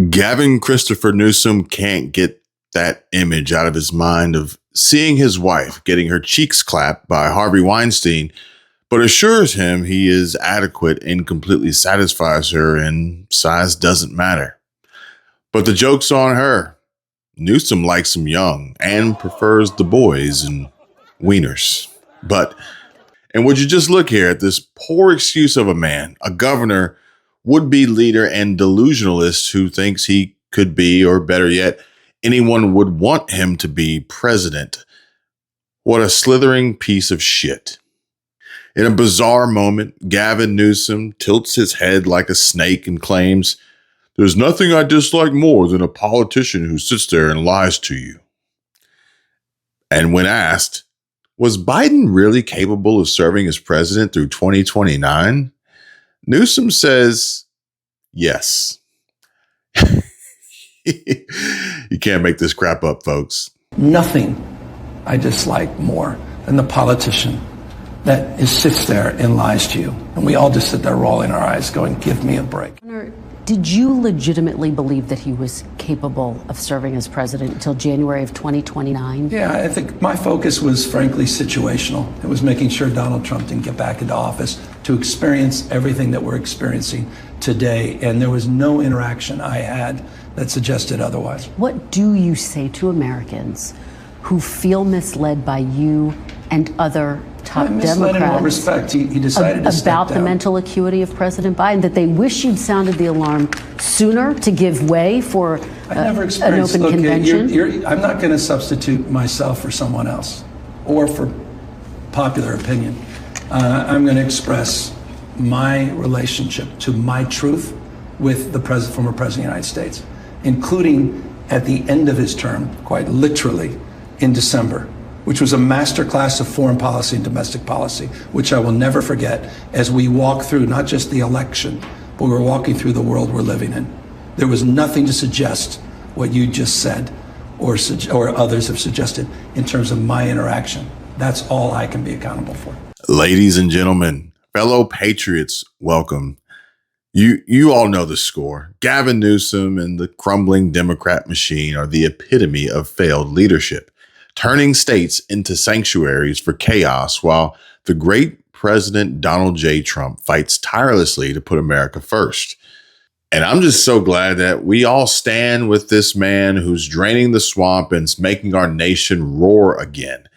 Gavin Christopher Newsom can't get that image out of his mind of seeing his wife getting her cheeks clapped by Harvey Weinstein, but assures him he is adequate and completely satisfies her and size doesn't matter. But the joke's on her. Newsom likes him young and prefers the boys and wieners. And would you just look here at this poor excuse of a man, a governor, would-be leader and delusionalist who thinks he could be, or better yet, anyone would want him to be president. What a slithering piece of shit. In a bizarre moment, Gavin Newsom tilts his head like a snake and claims, "There's nothing I dislike more than a politician who sits there and lies to you." And when asked, was Biden really capable of serving as president through 2029? Newsom says, yes. You can't make this crap up, folks. Nothing I dislike more than the politician that sits there and lies to you. And we all just sit there rolling our eyes going, give me a break. Did you legitimately believe that he was capable of serving as president until January of 2029? Yeah, I think my focus was frankly situational. It was making sure Donald Trump didn't get back into office to experience everything that we're experiencing today. And there was no interaction I had that suggested otherwise. What do you say to Americans who feel misled by you and other top Democrats in what respect? He decided to step about down. The mental acuity of President Biden, that they wish you'd sounded the alarm sooner to give way for an open convention? I'm not going to substitute myself for someone else or for popular opinion. I'm going to express my relationship to my truth with the former president of the United States, including at the end of his term, quite literally, in December, which was a masterclass of foreign policy and domestic policy, which I will never forget as we walk through not just the election, but we're walking through the world we're living in. There was nothing to suggest what you just said or others have suggested in terms of my interaction. That's all I can be accountable for. Ladies and gentlemen, fellow patriots, welcome. You all know the score. Gavin Newsom and the crumbling Democrat machine are the epitome of failed leadership, turning states into sanctuaries for chaos while the great President Donald J. Trump fights tirelessly to put America first. And I'm just so glad that we all stand with this man who's draining the swamp and making our nation roar again.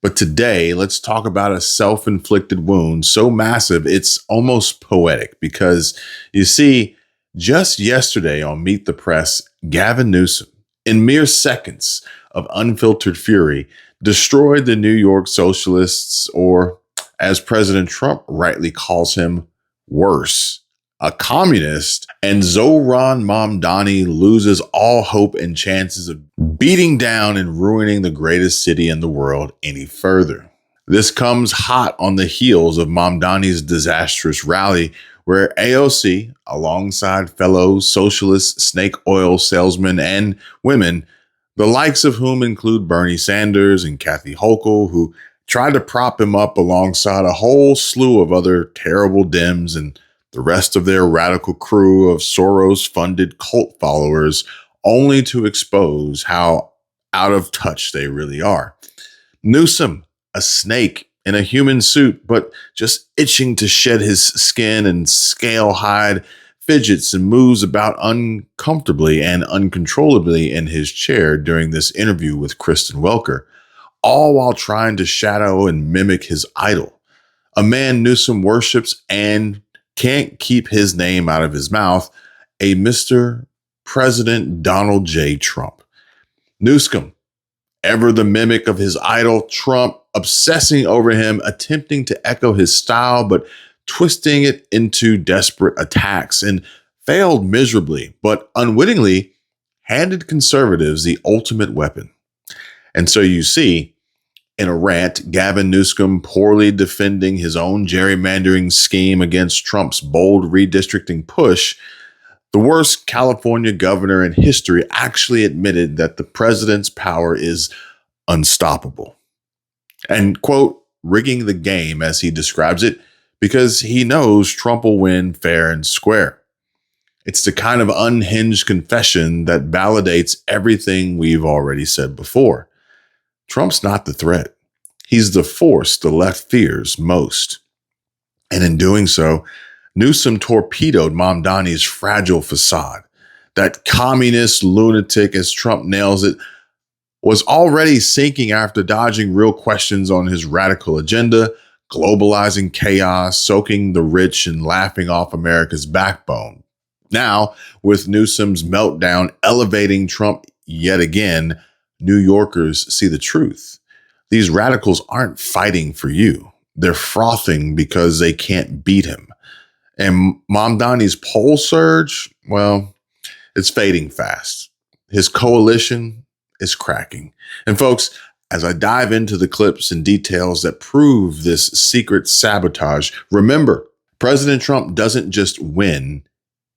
But today, let's talk about a self-inflicted wound so massive it's almost poetic, because you see, just yesterday on Meet the Press, Gavin Newsom, in mere seconds of unfiltered fury, destroyed the New York socialists, or as President Trump rightly calls him, worse, a communist, and Zohran Mamdani loses all hope and chances of beating down and ruining the greatest city in the world any further. This comes hot on the heels of Mamdani's disastrous rally, where AOC, alongside fellow socialist snake oil salesmen and women, the likes of whom include Bernie Sanders and Kathy Hochul, who tried to prop him up alongside a whole slew of other terrible Dems and the rest of their radical crew of Soros-funded cult followers, only to expose how out of touch they really are. Newsom, a snake in a human suit, but just itching to shed his skin and scale hide, fidgets and moves about uncomfortably and uncontrollably in his chair during this interview with Kristen Welker, all while trying to shadow and mimic his idol, a man Newsom worships and can't keep his name out of his mouth, a Mr. President Donald J. Trump. Newsom, ever the mimic of his idol, Trump, obsessing over him, attempting to echo his style, but twisting it into desperate attacks, and failed miserably, but unwittingly handed conservatives the ultimate weapon. And so you see, in a rant, Gavin Newsom poorly defending his own gerrymandering scheme against Trump's bold redistricting push, the worst California governor in history actually admitted that the president's power is unstoppable. And, quote, rigging the game, as he describes it, because he knows Trump will win fair and square. It's the kind of unhinged confession that validates everything we've already said before. Trump's not the threat. He's the force the left fears most. And in doing so, Newsom torpedoed Mamdani's fragile facade. That communist lunatic, as Trump nails it, was already sinking after dodging real questions on his radical agenda, globalizing chaos, soaking the rich, and laughing off America's backbone. Now, with Newsom's meltdown elevating Trump yet again, New Yorkers see the truth. These radicals aren't fighting for you. They're frothing because they can't beat him. And Mamdani's poll surge, well, it's fading fast. His coalition is cracking. And folks, as I dive into the clips and details that prove this secret sabotage, remember, President Trump doesn't just win,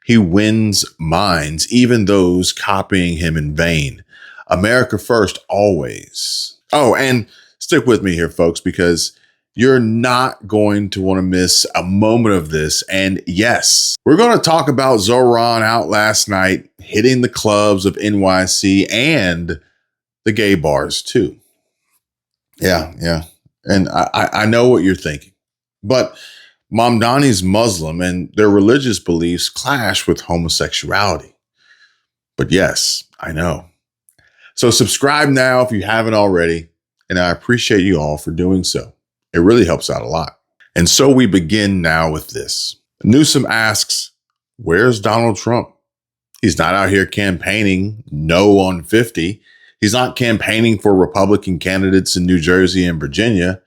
he wins minds, even those copying him in vain. America first, always. Oh, and stick with me here, folks, because you're not going to want to miss a moment of this. And yes, we're going to talk about Zohran out last night, hitting the clubs of NYC and the gay bars too. Yeah. And I know what you're thinking. But Mamdani's Muslim and their religious beliefs clash with homosexuality. But yes, I know. So subscribe now if you haven't already, and I appreciate you all for doing so. It really helps out a lot. And so we begin now with this. Newsom asks, where's Donald Trump? He's not out here campaigning no on 50. He's not campaigning for Republican candidates in New Jersey and Virginia.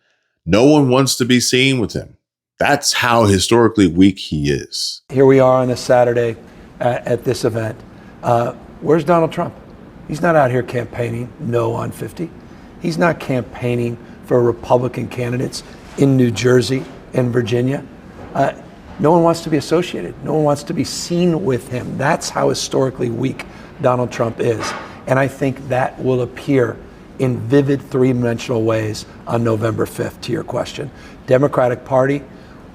No one wants to be seen with him. That's how historically weak he is. Here we are on a Saturday at this event. Where's Donald Trump? He's not out here campaigning no on 50. He's not campaigning for Republican candidates in New Jersey and Virginia. No one wants to be associated. No one wants to be seen with him. That's how historically weak Donald Trump is. And I think that will appear in vivid three-dimensional ways on November 5th, to your question. Democratic Party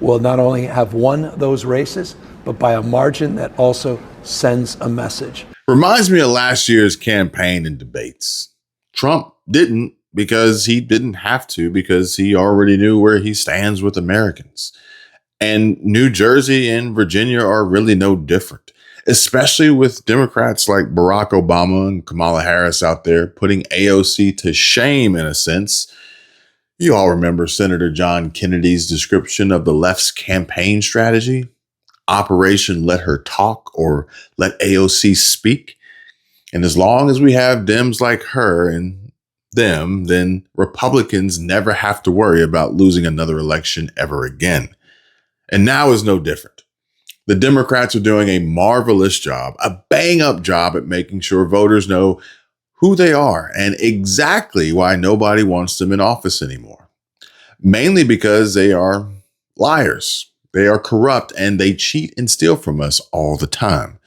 will not only have won those races, but by a margin that also sends a message. Reminds me of last year's campaign and debates. Trump didn't because he didn't have to, because he already knew where he stands with Americans. And New Jersey and Virginia are really no different, especially with Democrats like Barack Obama and Kamala Harris out there putting AOC to shame in a sense. You all remember Senator John Kennedy's description of the left's campaign strategy? Operation Let Her Talk, or Let AOC Speak. And as long as we have Dems like her and them, then Republicans never have to worry about losing another election ever again. And now is no different. The Democrats are doing a marvelous job, a bang-up job at making sure voters know who they are and exactly why nobody wants them in office anymore. Mainly because they are liars, they are corrupt, and they cheat and steal from us all the time.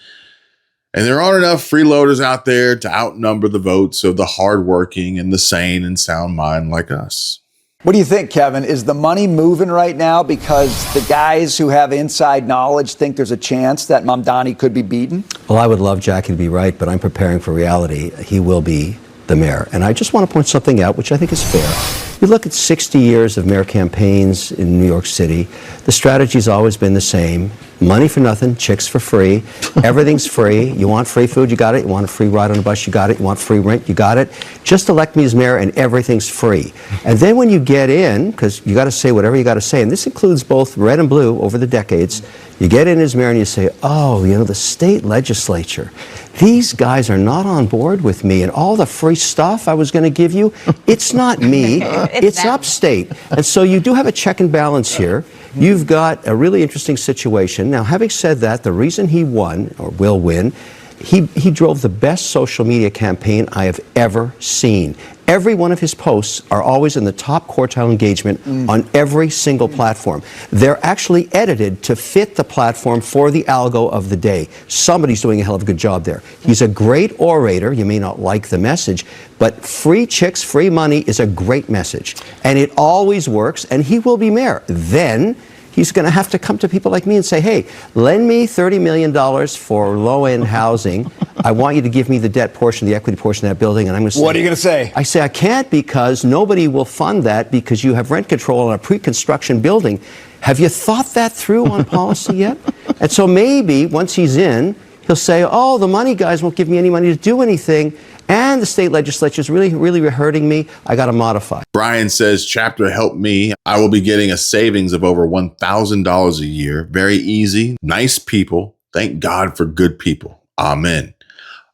And there aren't enough freeloaders out there to outnumber the votes of the hardworking and the sane and sound mind like us. What do you think, Kevin? Is the money moving right now because the guys who have inside knowledge think there's a chance that Mamdani could be beaten? Well, I would love Jackie to be right, but I'm preparing for reality. He will be the mayor. And I just want to point something out, which I think is fair. You look at 60 years of mayor campaigns in New York City, the strategy's always been the same. Money for nothing, chicks for free, everything's free. You want free food, you got it. You want a free ride on a bus, you got it. You want free rent, you got it. Just elect me as mayor and everything's free. And then when you get in, because you got to say whatever you got to say, and this includes both red and blue over the decades, you get in as mayor and you say, oh, you know, the state legislature, these guys are not on board with me and all the free stuff I was going to give you, it's not me, it's upstate. And so you do have a check and balance here. You've got a really interesting situation. Now, having said that, the reason he won, or will win, he drove the best social media campaign I have ever seen. Every one of his posts are always in the top quartile engagement on every single platform. They're actually edited to fit the platform for the algo of the day. Somebody's doing a hell of a good job there. He's a great orator. You may not like the message, but free chicks, free money is a great message. And it always works, and he will be mayor. Then he's going to have to come to people like me and say, hey, lend me $30 million for low-end housing. I want you to give me the debt portion, the equity portion of that building. And I'm going to say, What are you going to say? I say, I can't, because nobody will fund that because you have rent control on a pre-construction building. Have you thought that through on policy yet? And so maybe once he's in, he'll say, oh, the money guys won't give me any money to do anything. And the state legislature is really hurting me. I got to modify. Brian says, chapter help me. I will be getting a savings of over $1,000 a year. Very easy. Nice people. Thank God for good people. Amen.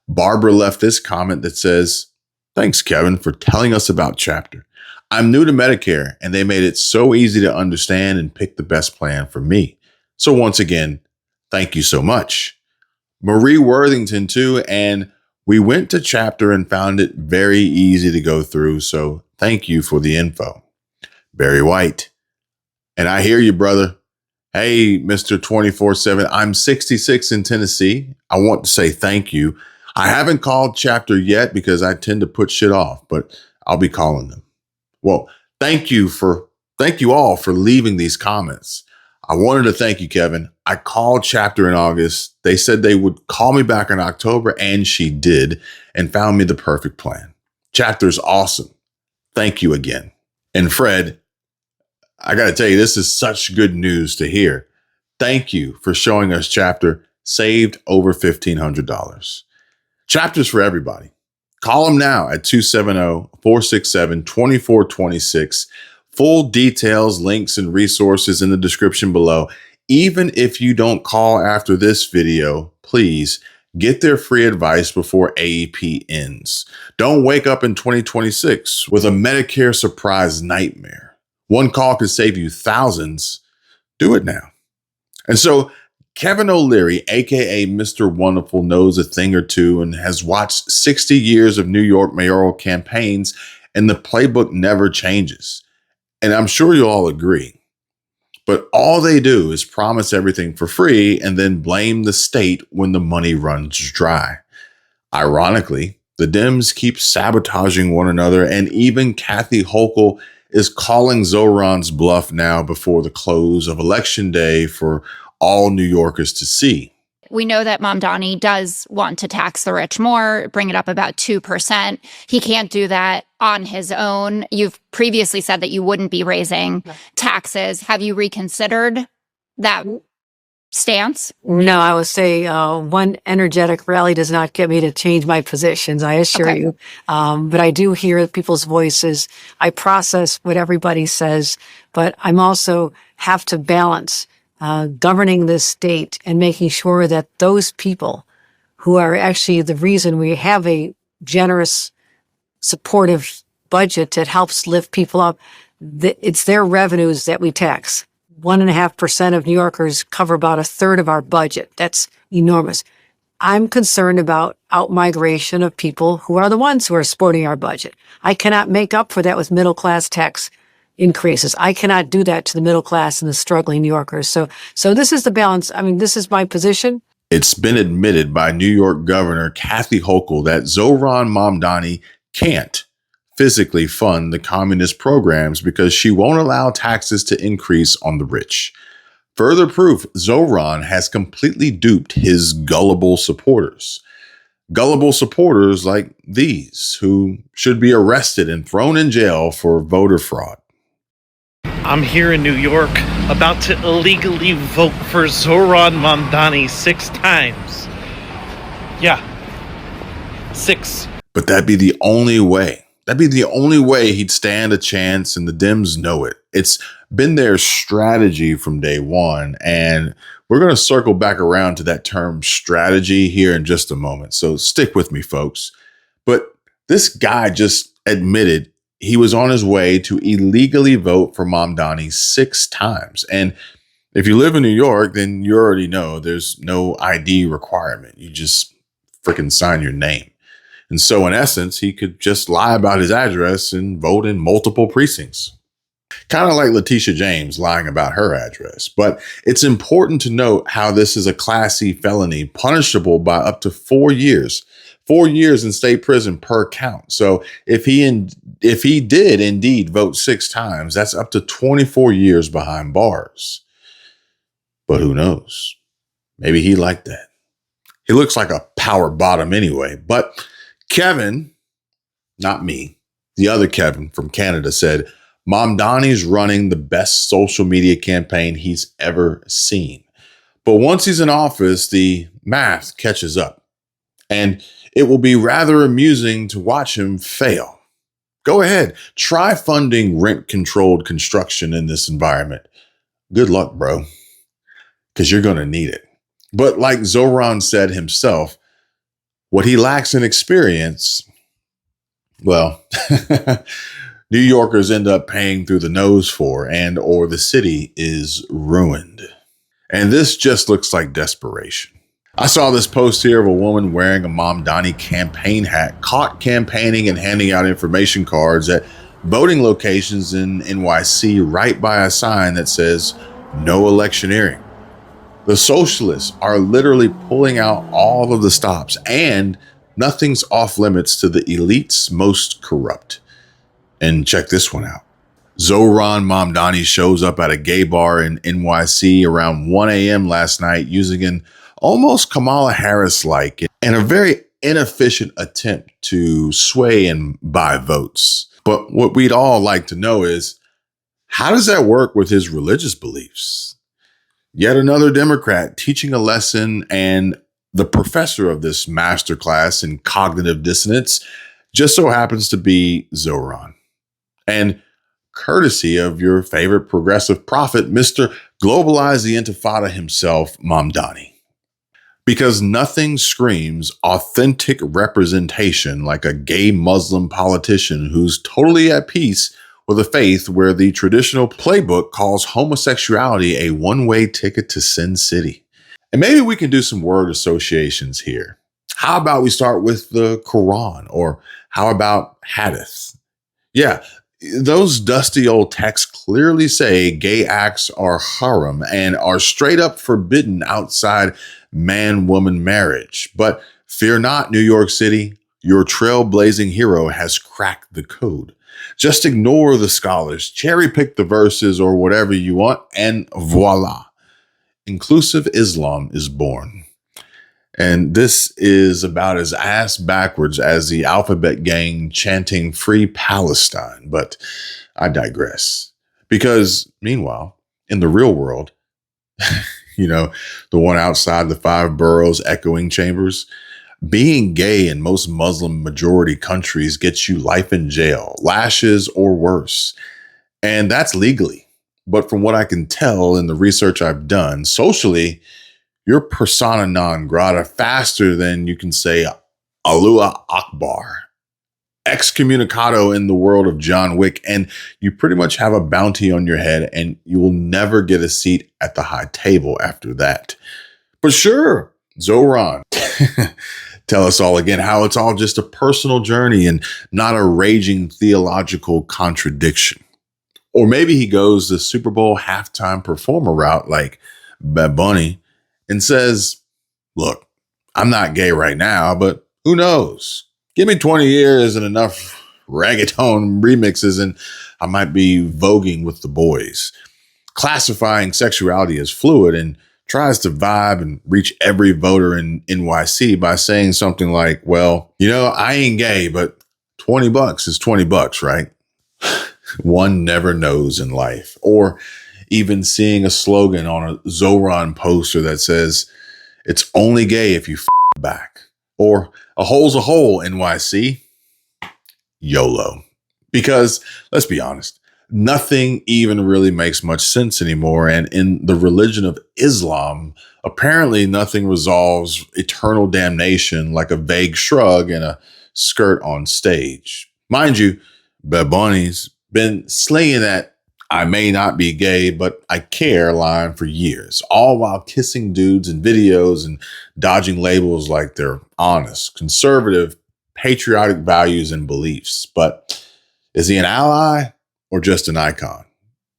Barbara left this comment that says, thanks, Kevin, for telling us about chapter. I'm new to Medicare, and they made it so easy to understand and pick the best plan for me. So once again, thank you so much. Marie Worthington too, and we went to chapter and found it very easy to go through, so thank you for the info. Barry White. And I hear you, brother. Hey, Mr. 24/7, I'm 66 in Tennessee. I want to say thank you. I haven't called chapter yet because I tend to put shit off, but I'll be calling them. Well, thank you all for leaving these comments. I wanted to thank you, Kevin. I called chapter in August. They said they would call me back in October, and she did, and found me the perfect plan. Chapter's awesome. Thank you again. And Fred, I got to tell you, this is such good news to hear. Thank you for showing us chapter saved over $1,500. Chapters for everybody. Call them now at 270-467-2426. Full details, links, and resources in the description below. Even if you don't call after this video, please get their free advice before AEP ends. Don't wake up in 2026 with a Medicare surprise nightmare. One call could save you thousands. Do it now. And so Kevin O'Leary, aka Mr. Wonderful, knows a thing or two and has watched 60 years of New York mayoral campaigns, and the playbook never changes. And I'm sure you'll all agree. But all they do is promise everything for free and then blame the state when the money runs dry. Ironically, the Dems keep sabotaging one another, and even Kathy Hochul is calling Zohran's bluff now before the close of Election Day for all New Yorkers to see. We know that Mamdani does want to tax the rich more, bring it up about 2%. He can't do that on his own. You've previously said that you wouldn't be raising taxes. Have you reconsidered that stance? No, I would say one energetic rally does not get me to change my positions, I assure you. But I do hear people's voices. I process what everybody says, but I'm also have to balance governing this state and making sure that those people who are actually the reason we have a generous, supportive budget that helps lift people up, it's their revenues that we tax. 1.5% of New Yorkers cover about a third of our budget. That's enormous. I'm concerned about outmigration of people who are the ones who are supporting our budget. I cannot make up for that with middle-class tax increases. I cannot do that to the middle class and the struggling New Yorkers. So this is the balance. I mean, this is my position. It's been admitted by New York Governor Kathy Hochul that Zohran Mamdani can't physically fund the communist programs because she won't allow taxes to increase on the rich. Further proof, Zohran has completely duped his gullible supporters. Gullible supporters like these, who should be arrested and thrown in jail for voter fraud. I'm here in New York, about to illegally vote for Zohran Mamdani 6 times. Yeah, 6. But that'd be the only way. That'd be the only way he'd stand a chance, and the Dems know it. It's been their strategy from day one, and we're going to circle back around to that term strategy here in just a moment. So stick with me, folks. But this guy just admitted he was on his way to illegally vote for Mamdani 6 times. And if you live in New York, then you already know there's no ID requirement. You just freaking sign your name. And so in essence, he could just lie about his address and vote in multiple precincts. Kind of like Letitia James lying about her address. But it's important to note how this is a Class C felony punishable by up to 4 years. 4 years in state prison per count. So if he did indeed vote 6 times, that's up to 24 years behind bars. But who knows? Maybe he liked that. He looks like a power bottom anyway. But Kevin, not me, the other Kevin from Canada said, Mamdani's running the best social media campaign he's ever seen. But once he's in office, the math catches up. And it will be rather amusing to watch him fail. Go ahead, try funding rent-controlled construction in this environment. Good luck, bro, because you're going to need it. But like Zohran said himself, what he lacks in experience, well, New Yorkers end up paying through the nose for, and or the city is ruined. And this just looks like desperation. I saw this post here of a woman wearing a Mamdani campaign hat, caught campaigning and handing out information cards at voting locations in NYC right by a sign that says, no electioneering. The socialists are literally pulling out all of the stops, and nothing's off limits to the elite's most corrupt. And check this one out. Zohran Mamdani shows up at a gay bar in NYC around 1 a.m. last night using an almost Kamala Harris-like and a very inefficient attempt to sway and buy votes. But what we'd all like to know is, how does that work with his religious beliefs? Yet another Democrat teaching a lesson, and the professor of this masterclass in cognitive dissonance just so happens to be Zohran. And courtesy of your favorite progressive prophet, Mr. Globalize the Intifada himself, Mamdani. Because nothing screams authentic representation like a gay Muslim politician who's totally at peace with a faith where the traditional playbook calls homosexuality a one-way ticket to Sin City. And maybe we can do some word associations here. How about we start with the Quran, or how about Hadith? Yeah, those dusty old texts clearly say gay acts are haram and are straight up forbidden outside man-woman marriage. But fear not, New York City, your trailblazing hero has cracked the code. Just ignore the scholars, cherry pick the verses or whatever you want, and voila, inclusive Islam is born. And this is about as ass backwards as the Alphabet Gang chanting Free Palestine. But I digress. Because meanwhile, in the real world, the one outside the 5 boroughs echoing chambers, being gay in most Muslim majority countries gets you life in jail, lashes, or worse. And that's legally. But from what I can tell in the research I've done, socially, you're persona non grata faster than you can say Allah Akbar, excommunicado in the world of John Wick, and you pretty much have a bounty on your head, and you will never get a seat at the high table after that. But sure, Zohran, tell us all again how it's all just a personal journey and not a raging theological contradiction. Or maybe he goes the Super Bowl halftime performer route like Bad Bunny and says, look, I'm not gay right now, but who knows? Give me 20 years and enough reggaeton remixes and I might be voguing with the boys. Classifying sexuality as fluid, and tries to vibe and reach every voter in NYC by saying something like, well, I ain't gay, but $20 is $20, right? One never knows in life. Or even seeing a slogan on a Zohran poster that says, it's only gay if you back. Or a hole's a hole, NYC. YOLO. Because let's be honest, nothing even really makes much sense anymore. And in the religion of Islam, apparently nothing resolves eternal damnation like a vague shrug and a skirt on stage. Mind you, Bad Bunny's been slinging that I may not be gay, but I care line for years, all while kissing dudes in videos and dodging labels like they're honest, conservative, patriotic values and beliefs. But is he an ally or just an icon?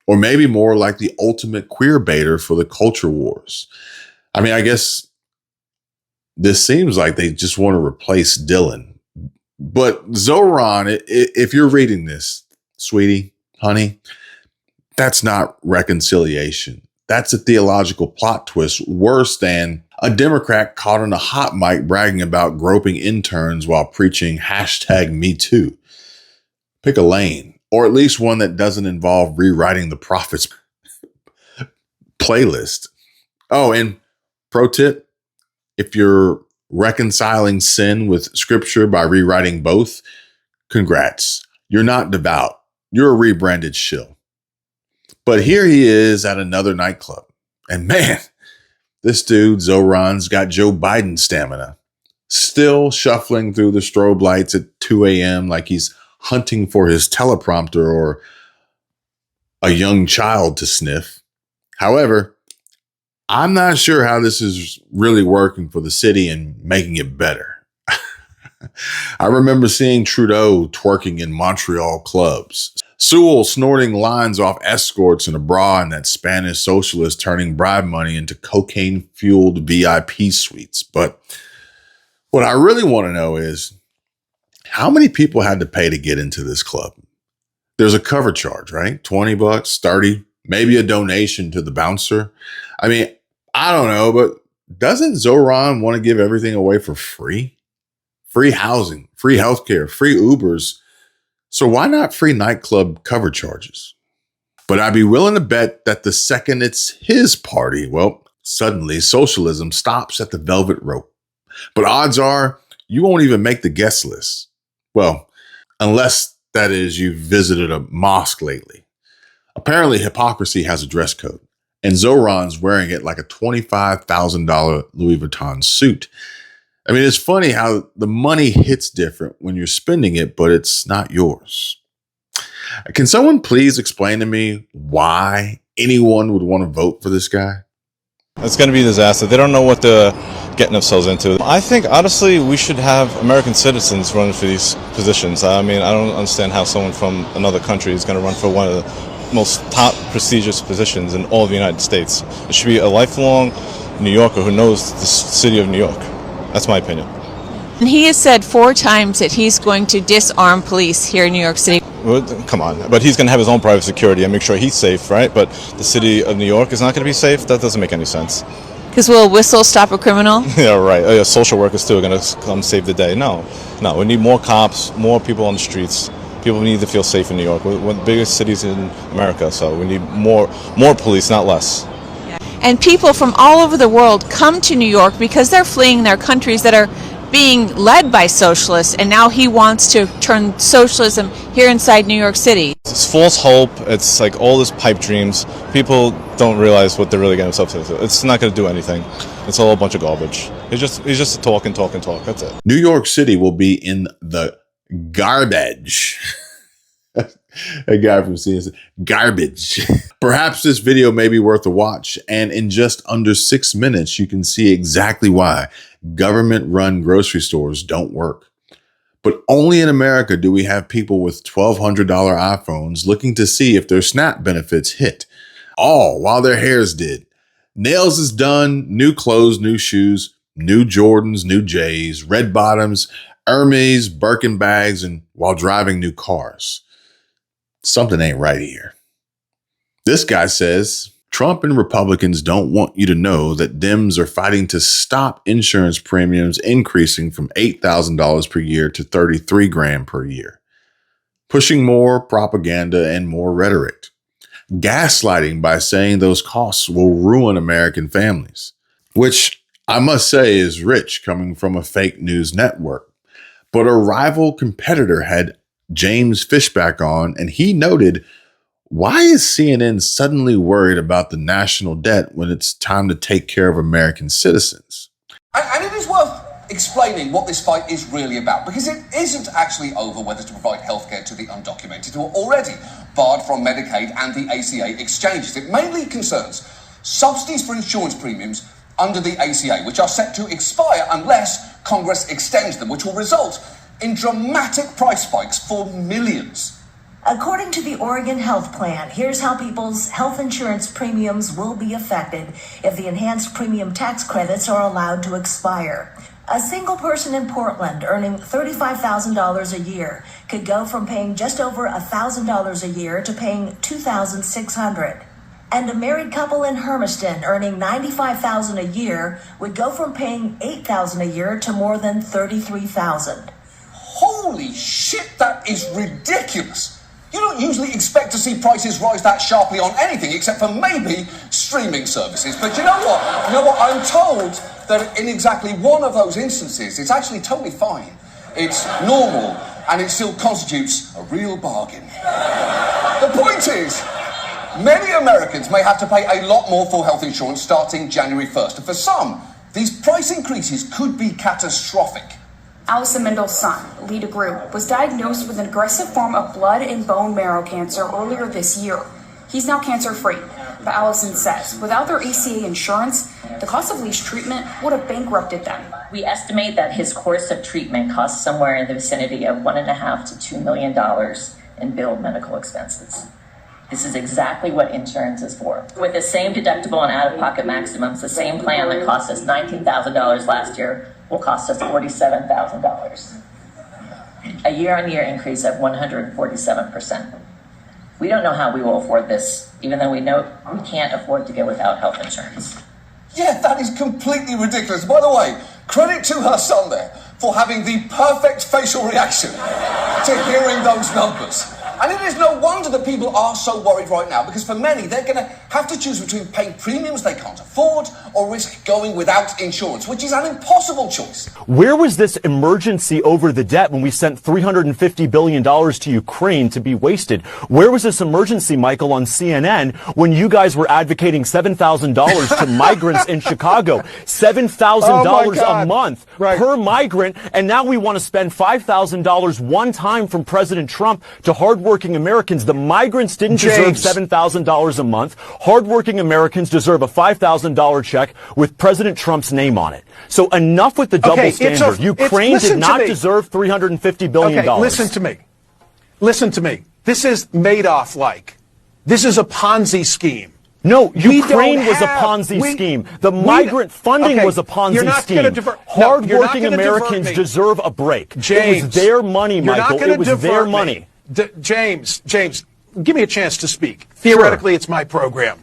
Or maybe more like the ultimate queer baiter for the culture wars? I mean, I guess this seems like they just want to replace Dylan. But Zohran, if you're reading this, sweetie, honey, that's not reconciliation. That's a theological plot twist worse than a Democrat caught on a hot mic bragging about groping interns while preaching #MeToo. Pick a lane, or at least one that doesn't involve rewriting the prophet's playlist. Oh, and pro tip, if you're reconciling sin with scripture by rewriting both, congrats. You're not devout. You're a rebranded shill. But here he is at another nightclub. And man, this dude, Zohran's got Joe Biden stamina. Still shuffling through the strobe lights at 2 a.m. like he's hunting for his teleprompter or a young child to sniff. However, I'm not sure how this is really working for the city and making it better. I remember seeing Trudeau twerking in Montreal clubs, Sewell snorting lines off escorts in a bra, and that Spanish socialist turning bribe money into cocaine-fueled VIP suites. But what I really want to know is, how many people had to pay to get into this club? There's a cover charge, right? 20 bucks, 30, maybe a donation to the bouncer. I mean, I don't know, but doesn't Zohran want to give everything away for free? Free housing, free healthcare, free Ubers. So why not free nightclub cover charges? But I'd be willing to bet that the second it's his party, well, suddenly socialism stops at the velvet rope. But odds are you won't even make the guest list. Well, unless, that is, you've visited a mosque lately. Apparently, hypocrisy has a dress code, and Zohran's wearing it like a $25,000 Louis Vuitton suit. I mean, it's funny how the money hits different when you're spending it, but it's not yours. Can someone please explain to me why anyone would want to vote for this guy? It's going to be a disaster. They don't know what they're getting themselves into. I think, honestly, we should have American citizens running for these positions. I mean, I don't understand how someone from another country is going to run for one of the most top prestigious positions in all of the United States. It should be a lifelong New Yorker who knows the city of New York. That's my opinion. And he has said 4 times that he's going to disarm police here in New York City. Well, come on. But he's going to have his own private security and make sure he's safe, right? But the city of New York is not going to be safe? That doesn't make any sense. Because will a whistle stop a criminal? Yeah, right. Social workers too are going to come save the day. No. We need more cops, more people on the streets. People need to feel safe in New York. We're one of the biggest cities in America, so we need more police, not less. And people from all over the world come to New York because they're fleeing their countries that are being led by socialists, and now he wants to turn socialism here inside New York City. It's false hope. It's like all this pipe dreams. People don't realize what they're really getting themselves into. It's not going to do anything. It's all a bunch of garbage. He's just talk and talk and talk. That's it. New York City will be in the garbage. A guy from CNN, garbage. Perhaps this video may be worth a watch, and in just under 6 minutes, you can see exactly why government-run grocery stores don't work. But only in America do we have people with $1,200 iPhones looking to see if their SNAP benefits hit, all while their hairs did. Nails is done, new clothes, new shoes, new Jordans, new J's, red bottoms, Hermes, Birkin bags, and while driving new cars. Something ain't right here. This guy says Trump and Republicans don't want you to know that Dems are fighting to stop insurance premiums increasing from $8,000 per year to $33,000 per year. Pushing more propaganda and more rhetoric. Gaslighting by saying those costs will ruin American families, which I must say is rich coming from a fake news network. But a rival competitor had James Fishback on, and he noted, why is CNN suddenly worried about the national debt when it's time to take care of American citizens? And it is worth explaining what this fight is really about, because it isn't actually over whether to provide healthcare to the undocumented who are already barred from Medicaid and the ACA exchanges. It mainly concerns subsidies for insurance premiums under the ACA, which are set to expire unless Congress extends them, which will result in dramatic price spikes for millions. According to the Oregon Health Plan, here's how people's health insurance premiums will be affected if the enhanced premium tax credits are allowed to expire. A single person in Portland earning $35,000 a year could go from paying just over $1,000 a year to paying $2,600. And a married couple in Hermiston earning $95,000 a year would go from paying $8,000 a year to more than $33,000. Holy shit, that is ridiculous. You don't usually expect to see prices rise that sharply on anything except for maybe streaming services. But you know what? You know what? I'm told that in exactly one of those instances, it's actually totally fine. It's normal, and it still constitutes a real bargain. The point is, many Americans may have to pay a lot more for health insurance starting January 1st. And for some, these price increases could be catastrophic. Allison Mendel's son, Lita Group, was diagnosed with an aggressive form of blood and bone marrow cancer earlier this year. He's now cancer-free, but Allison says without their ACA insurance, the cost of Lee's treatment would have bankrupted them. We estimate that his course of treatment costs somewhere in the vicinity of $1.5 to $2 million in billed medical expenses. This is exactly what insurance is for. With the same deductible and out-of-pocket maximums, the same plan that cost us $19,000 last year will cost us $47,000. A year-on-year increase of 147%. We don't know how we will afford this, even though we know we can't afford to go without health insurance. Yeah, that is completely ridiculous. By the way, credit to her son there for having the perfect facial reaction to hearing those numbers. And it is no wonder that people are so worried right now, because for many, they're going to have to choose between paying premiums they can't afford or risk going without insurance, which is an impossible choice. Where was this emergency over the debt when we sent $350 billion to Ukraine to be wasted? Where was this emergency, Michael, on CNN when you guys were advocating $7,000 to migrants in Chicago? $7,000 a month per migrant, and now we want to spend $5,000 one time from President Trump to hardworking Americans. The migrants didn't deserve $7,000 a month. Hardworking Americans deserve a $5,000 check with President Trump's name on it. So enough with the double standard. Ukraine did not deserve $350 billion. Okay, listen to me. Listen to me. This is Madoff-like. This is a Ponzi scheme. No, Ukraine was a Ponzi scheme. The migrant funding was a Ponzi scheme. Hardworking Americans deserve a break. It was their money, Michael. It was their money. James, give me a chance to speak. Theoretically, it's my program.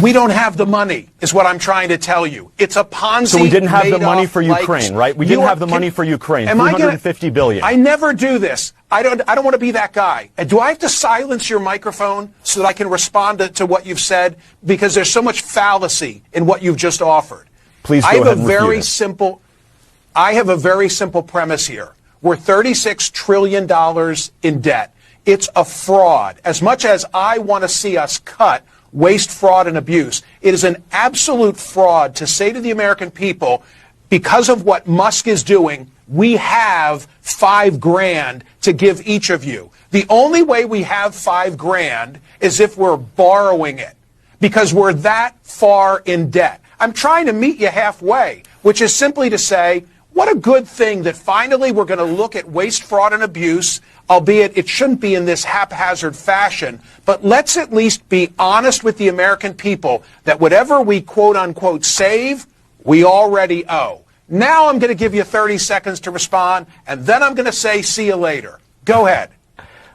We don't have the money, is what I'm trying to tell you. It's a Ponzi. So we didn't have the money for Ukraine, right? We didn't have the money for Ukraine. $350 billion. I never do this. I don't want to be that guy. Do I have to silence your microphone so that I can respond to what you've said? Because there's so much fallacy in what you've just offered. Please go ahead and refute it. I have a very simple premise here. We're $36 trillion in debt. It's a fraud. As much as I want to see us cut waste, fraud, and abuse, it is an absolute fraud to say to the American people, because of what Musk is doing, we have $5,000 to give each of you. The only way we have $5,000 is if we're borrowing it, because we're that far in debt. I'm trying to meet you halfway, which is simply to say, what a good thing that finally we're going to look at waste, fraud, and abuse, albeit it shouldn't be in this haphazard fashion. But let's at least be honest with the American people that whatever we quote-unquote save, we already owe. Now I'm going to give you 30 seconds to respond, and then I'm going to say see you later. Go ahead.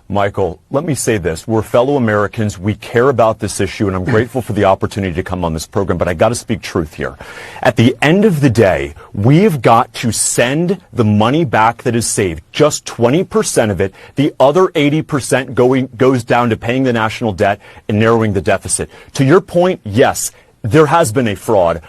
Michael, let me say this. We're fellow Americans. We care about this issue, and I'm grateful for the opportunity to come on this program, but I got to speak truth here. At the end of the day, we've got to send the money back that is saved, just 20% of it. The other 80% goes down to paying the national debt and narrowing the deficit. To your point, yes, there has been a fraud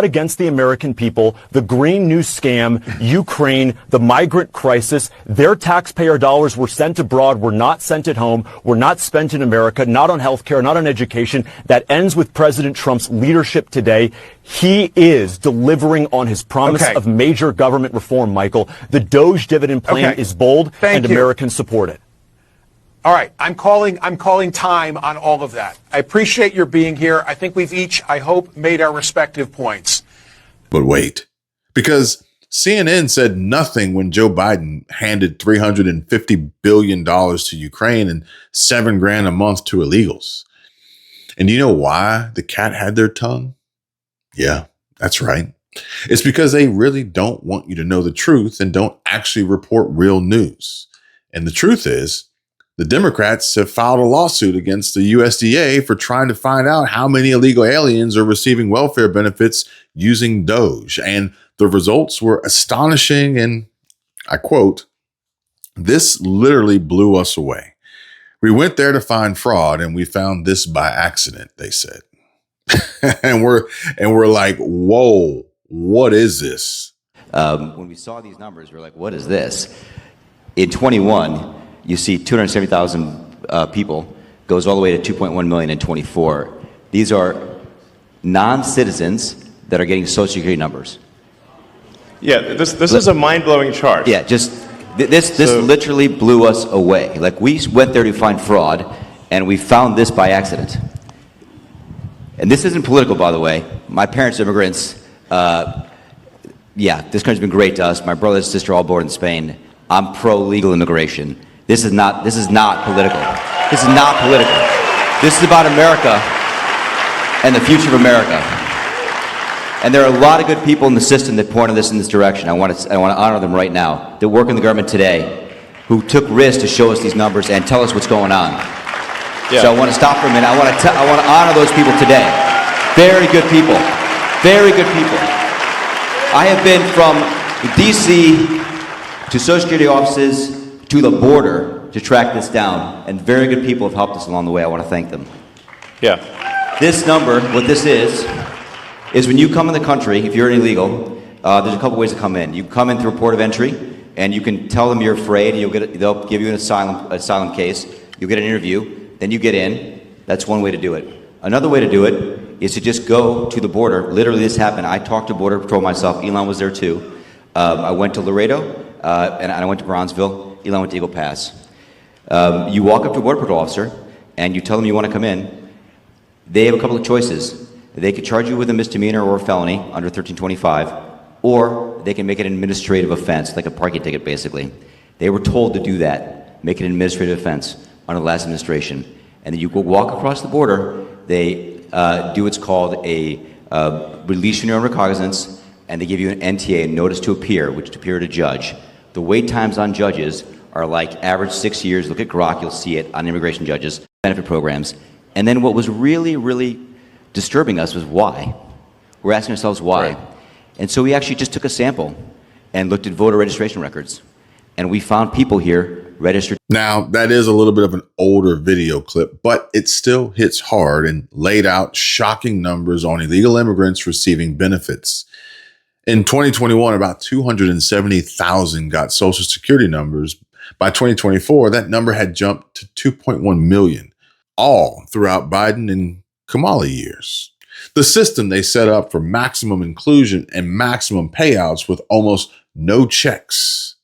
against the American people, the Green New Scam, Ukraine, the migrant crisis. Their taxpayer dollars were sent abroad, were not sent at home, were not spent in America, not on health care, not on education. That ends with President Trump's leadership today. He is delivering on his promise of major government reform, Michael. The Doge dividend plan is bold, and Americans support it. All right, I'm calling time on all of that. I appreciate your being here. I think we've each, I hope, made our respective points. But wait, because CNN said nothing when Joe Biden handed $350 billion to Ukraine and $7,000 a month to illegals. And you know why the cat had their tongue? Yeah, that's right. It's because they really don't want you to know the truth and don't actually report real news. And the truth is, The Democrats have filed a lawsuit against the USDA for trying to find out how many illegal aliens are receiving welfare benefits using Doge. And the results were astonishing. And I quote, "This literally blew us away. We went there to find fraud and we found this by accident," they said. and we're like, whoa, what is this? When we saw these numbers, we were like, what is this? In 21, you see 270,000 people, goes all the way to 2.1 million in 24. These are non-citizens that are getting Social Security numbers. Yeah, this is a mind-blowing chart. Yeah, this literally blew us away. Like, we went there to find fraud, and we found this by accident. And this isn't political, by the way. My parents are immigrants. Yeah, this country's been great to us. My brother and sister all born in Spain. I'm pro-legal immigration. This is not political. This is not political. This is about America and the future of America. And there are a lot of good people in the system that pointed this in this direction. I want to honor them right now, that work in the government today, who took risks to show us these numbers and tell us what's going on. Yeah. So I want to stop for a minute. I want to honor those people today. Very good people. Very good people. I have been from D.C. to Social Security offices to the border to track this down, and very good people have helped us along the way. I want to thank them. Yeah. This number, what this is when you come in the country, if you're illegal, there's a couple ways to come in. You come in through a port of entry, and you can tell them you're afraid, and they'll give you an asylum case. You'll get an interview, then you get in. That's one way to do it. Another way to do it is to just go to the border. Literally, this happened. I talked to Border Patrol myself. Elon was there too. I went to Laredo, and I went to Bronzeville. Elon went to Eagle Pass. You walk up to a Border Patrol officer, and you tell them you want to come in. They have a couple of choices. They could charge you with a misdemeanor or a felony under 1325, or they can make it an administrative offense, like a parking ticket, basically. They were told to do that, make it an administrative offense under the last administration. And then you go walk across the border. They do what's called a release from your own recognizance, and they give you an NTA, notice to appear, which to appear to judge. The wait times on judges are like average 6 years. Look at Grok, you'll see it on immigration judges, benefit programs. And then what was really, really disturbing us was why. We're asking ourselves why. Right. And so we actually just took a sample and looked at voter registration records. And we found people here registered. Now, that is a little bit of an older video clip, but it still hits hard and laid out shocking numbers on illegal immigrants receiving benefits. In 2021, about 270,000 got Social Security numbers. By 2024, that number had jumped to 2.1 million, all throughout Biden and Kamala years. The system they set up for maximum inclusion and maximum payouts with almost no checks.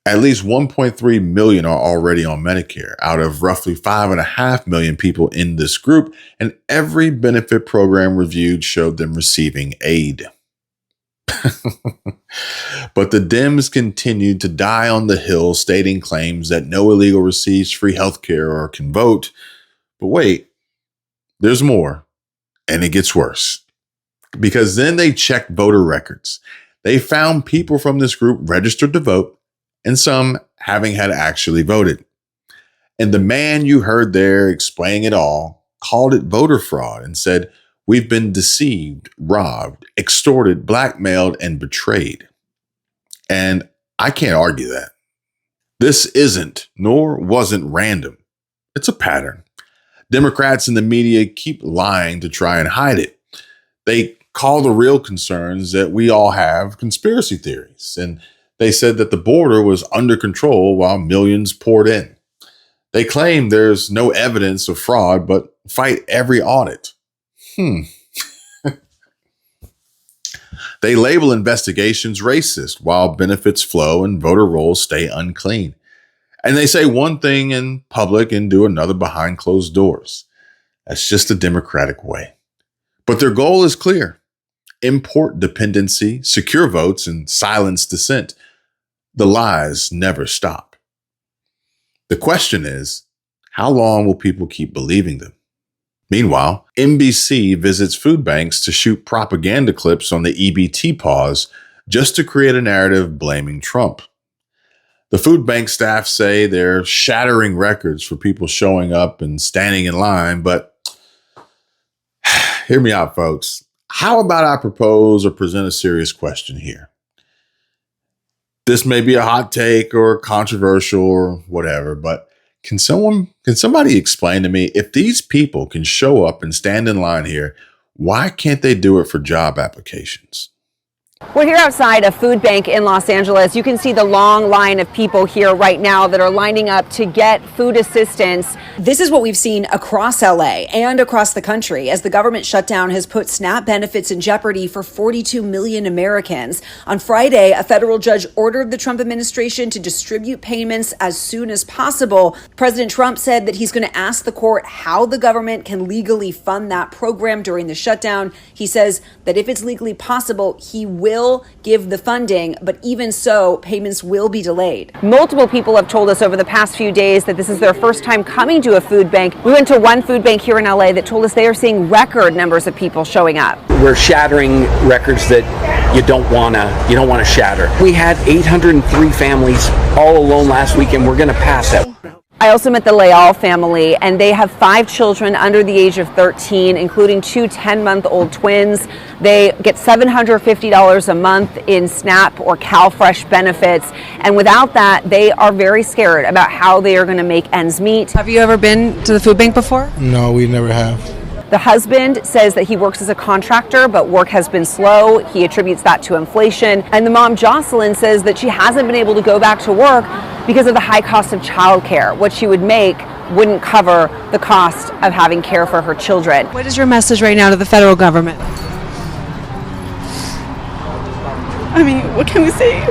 At least 1.3 million are already on Medicare out of roughly 5.5 million people in this group, and every benefit program reviewed showed them receiving aid. But the Dems continued to die on the Hill, stating claims that no illegal receives free health care or can vote. But wait, there's more, and it gets worse. Because then they checked voter records. They found people from this group registered to vote, and some having had actually voted. And the man you heard there explaining it all called it voter fraud and said, "We've been deceived, robbed, extorted, blackmailed, and betrayed." And I can't argue that. This isn't, nor wasn't random. It's a pattern. Democrats and the media keep lying to try and hide it. They call the real concerns that we all have conspiracy theories. And they said that the border was under control while millions poured in. They claim there's no evidence of fraud, but fight every audit. They label investigations racist while benefits flow and voter rolls stay unclean. And they say one thing in public and do another behind closed doors. That's just the Democratic way. But their goal is clear. Import dependency, secure votes, and silence dissent. The lies never stop. The question is, how long will people keep believing them? Meanwhile, NBC visits food banks to shoot propaganda clips on the EBT pause just to create a narrative blaming Trump. The food bank staff say they're shattering records for people showing up and standing in line, but hear me out, folks. How about I propose or present a serious question here? This may be a hot take or controversial or whatever, but can somebody explain to me, if these people can show up and stand in line here, why can't they do it for job applications? We're here outside a food bank in Los Angeles. You can see the long line of people here right now that are lining up to get food assistance. This is what we've seen across LA and across the country as the government shutdown has put SNAP benefits in jeopardy for 42 million Americans. On Friday, a federal judge ordered the Trump administration to distribute payments as soon as possible. President Trump said that he's going to ask the court how the government can legally fund that program during the shutdown. He says that if it's legally possible, he will give the funding, but even so, payments will be delayed. Multiple people have told us over the past few days that this is their first time coming to a food bank. We went to one food bank here in LA that told us they are seeing record numbers of people showing up. We're shattering records that you don't want to shatter. We had 803 families all alone last week, and we're going to pass that. I also met the Leal family, and they have 5 children under the age of 13, including 2 10-month-old twins. They get $750 a month in SNAP or CalFresh benefits, and without that, they are very scared about how they are going to make ends meet. Have you ever been to the food bank before? No, we never have. The husband says that he works as a contractor, but work has been slow. He attributes that to inflation. And the mom, Jocelyn, says that she hasn't been able to go back to work because of the high cost of childcare. What she would make wouldn't cover the cost of having care for her children. What is your message right now to the federal government? I mean, what can we say?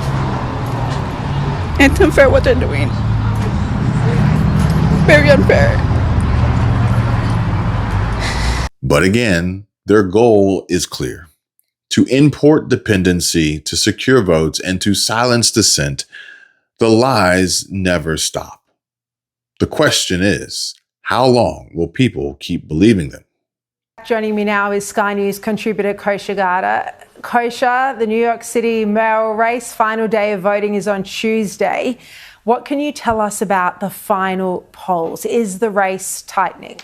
It's unfair what they're doing. Very unfair. But again, their goal is clear: to import dependency, to secure votes, and to silence dissent. The lies never stop. The question is, how long will people keep believing them? Joining me now is Sky News contributor Kosha Gada. Kosha, the New York City mayoral race, final day of voting is on Tuesday. What can you tell us about the final polls? Is the race tightening?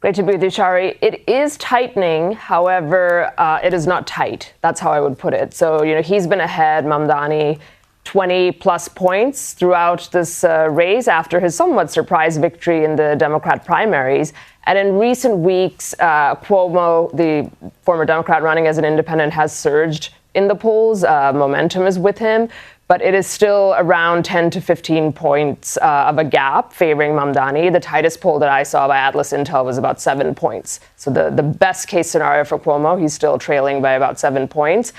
Great to be with you, Shari. It is tightening. However, it is not tight. That's how I would put it. So, he's been ahead, Mamdani, 20 plus points throughout this race after his somewhat surprise victory in the Democrat primaries. And in recent weeks, Cuomo, the former Democrat running as an independent, has surged in the polls. Momentum is with him. But it is still around 10 to 15 points of a gap favoring Mamdani. The tightest poll that I saw by Atlas Intel was about 7 points. So the best case scenario for Cuomo, he's still trailing by about 7 points.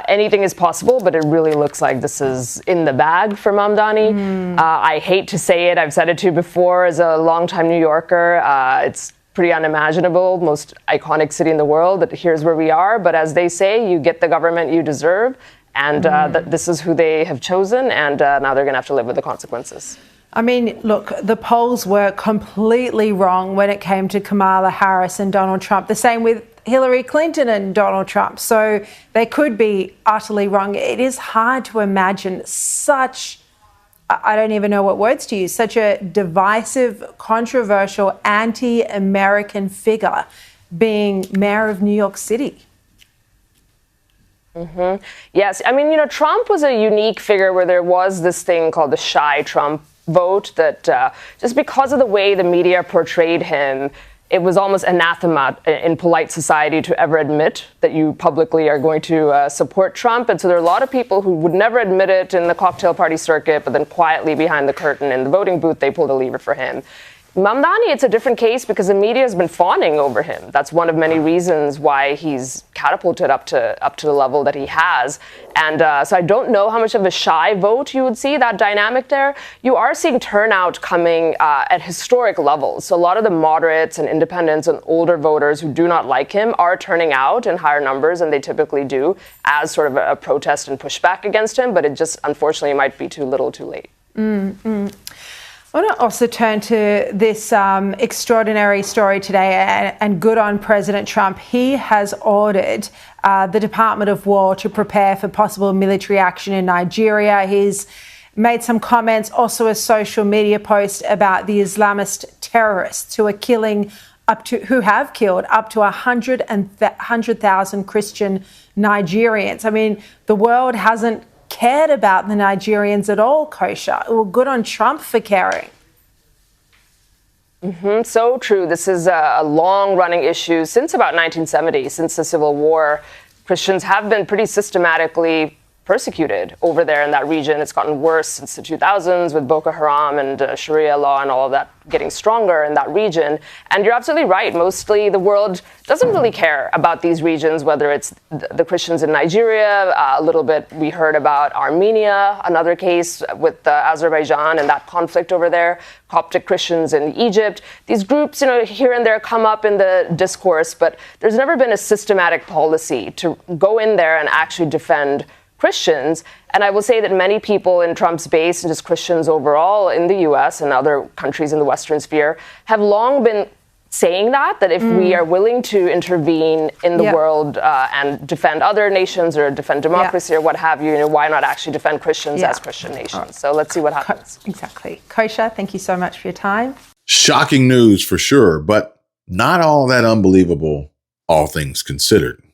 Anything is possible, but it really looks like this is in the bag for Mamdani. I hate to say it. I've said it to you before as a longtime New Yorker. It's pretty unimaginable, most iconic city in the world, that here's where we are. But as they say, you get the government you deserve. And this is who they have chosen, and now they're going to have to live with the consequences. I mean, look, the polls were completely wrong when it came to Kamala Harris and Donald Trump. The same with Hillary Clinton and Donald Trump. So they could be utterly wrong. It is hard to imagine such, I don't even know what words to use, such a divisive, controversial, anti-American figure being mayor of New York City. Mm-hmm. Yes. I mean, Trump was a unique figure where there was this thing called the shy Trump vote that just because of the way the media portrayed him, it was almost anathema in polite society to ever admit that you publicly are going to support Trump. And so there are a lot of people who would never admit it in the cocktail party circuit, but then quietly behind the curtain in the voting booth, they pulled a lever for him. Mamdani, it's a different case because the media has been fawning over him. That's one of many reasons why he's catapulted up to the level that he has. And so I don't know how much of a shy vote you would see, that dynamic there. You are seeing turnout coming at historic levels. So a lot of the moderates and independents and older voters who do not like him are turning out in higher numbers than they typically do as sort of a protest and pushback against him. But it just, unfortunately, might be too little too late. Mm-hmm. I want to also turn to this extraordinary story today, and good on President Trump. He has ordered the Department of War to prepare for possible military action in Nigeria. He's made some comments, also a social media post about the Islamist terrorists who have killed up to 100,000 Christian Nigerians. I mean, the world hasn't cared about the Nigerians at all, Kosha. Well, good on Trump for caring. So true. This is a long-running issue since about 1970, since the Civil War. Christians have been pretty systematically persecuted over there in that region. It's gotten worse since the 2000s with Boko Haram and Sharia law and all of that getting stronger in that region. And you're absolutely right. Mostly the world doesn't really care about these regions, whether it's the Christians in Nigeria, a little bit we heard about Armenia, another case with Azerbaijan and that conflict over there, Coptic Christians in Egypt. These groups, here and there come up in the discourse, but there's never been a systematic policy to go in there and actually defend Christians. And I will say that many people in Trump's base, and just Christians overall in the US and other countries in the Western sphere, have long been saying that if we are willing to intervene in the world and defend other nations or defend democracy or what have you, why not actually defend Christians as Christian nations? So let's see what happens. Exactly. Kosha, thank you so much for your time. Shocking news for sure, but not all that unbelievable, all things considered.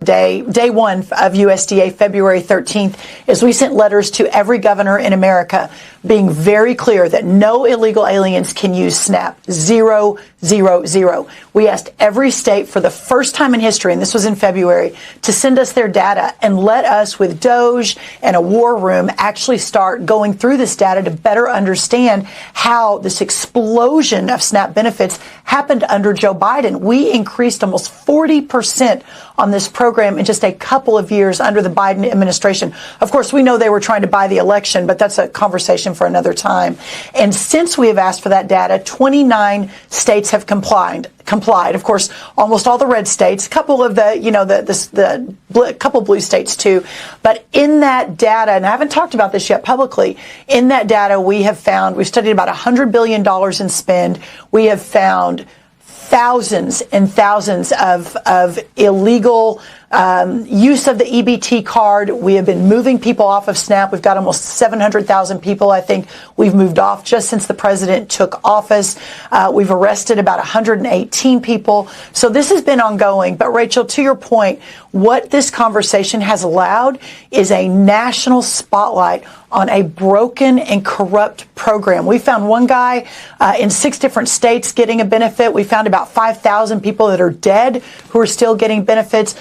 Day one of USDA, February 13th, is we sent letters to every governor in America being very clear that no illegal aliens can use SNAP. 0, 0, 0. We asked every state for the first time in history, and this was in February, to send us their data and let us, with Doge and a war room, actually start going through this data to better understand how this explosion of SNAP benefits happened under Joe Biden. We increased almost 40% on this program in just a couple of years under the Biden administration. Of course, we know they were trying to buy the election, but that's a conversation for another time. And since we have asked for that data, 29 states have complied. Of course, almost all the red states, a couple of couple blue states too. But in that data, and I haven't talked about this yet publicly, in that data we've studied about $100 billion in spend. We have found thousands and thousands of illegal use of the EBT card. We have been moving people off of SNAP. We've got almost 700,000 people, I think, we've moved off just since the president took office. We've arrested about 118 people. So this has been ongoing. But Rachel, to your point, what this conversation has allowed is a national spotlight on a broken and corrupt program. We found one guy in 6 different states getting a benefit. We found about 5,000 people that are dead who are still getting benefits.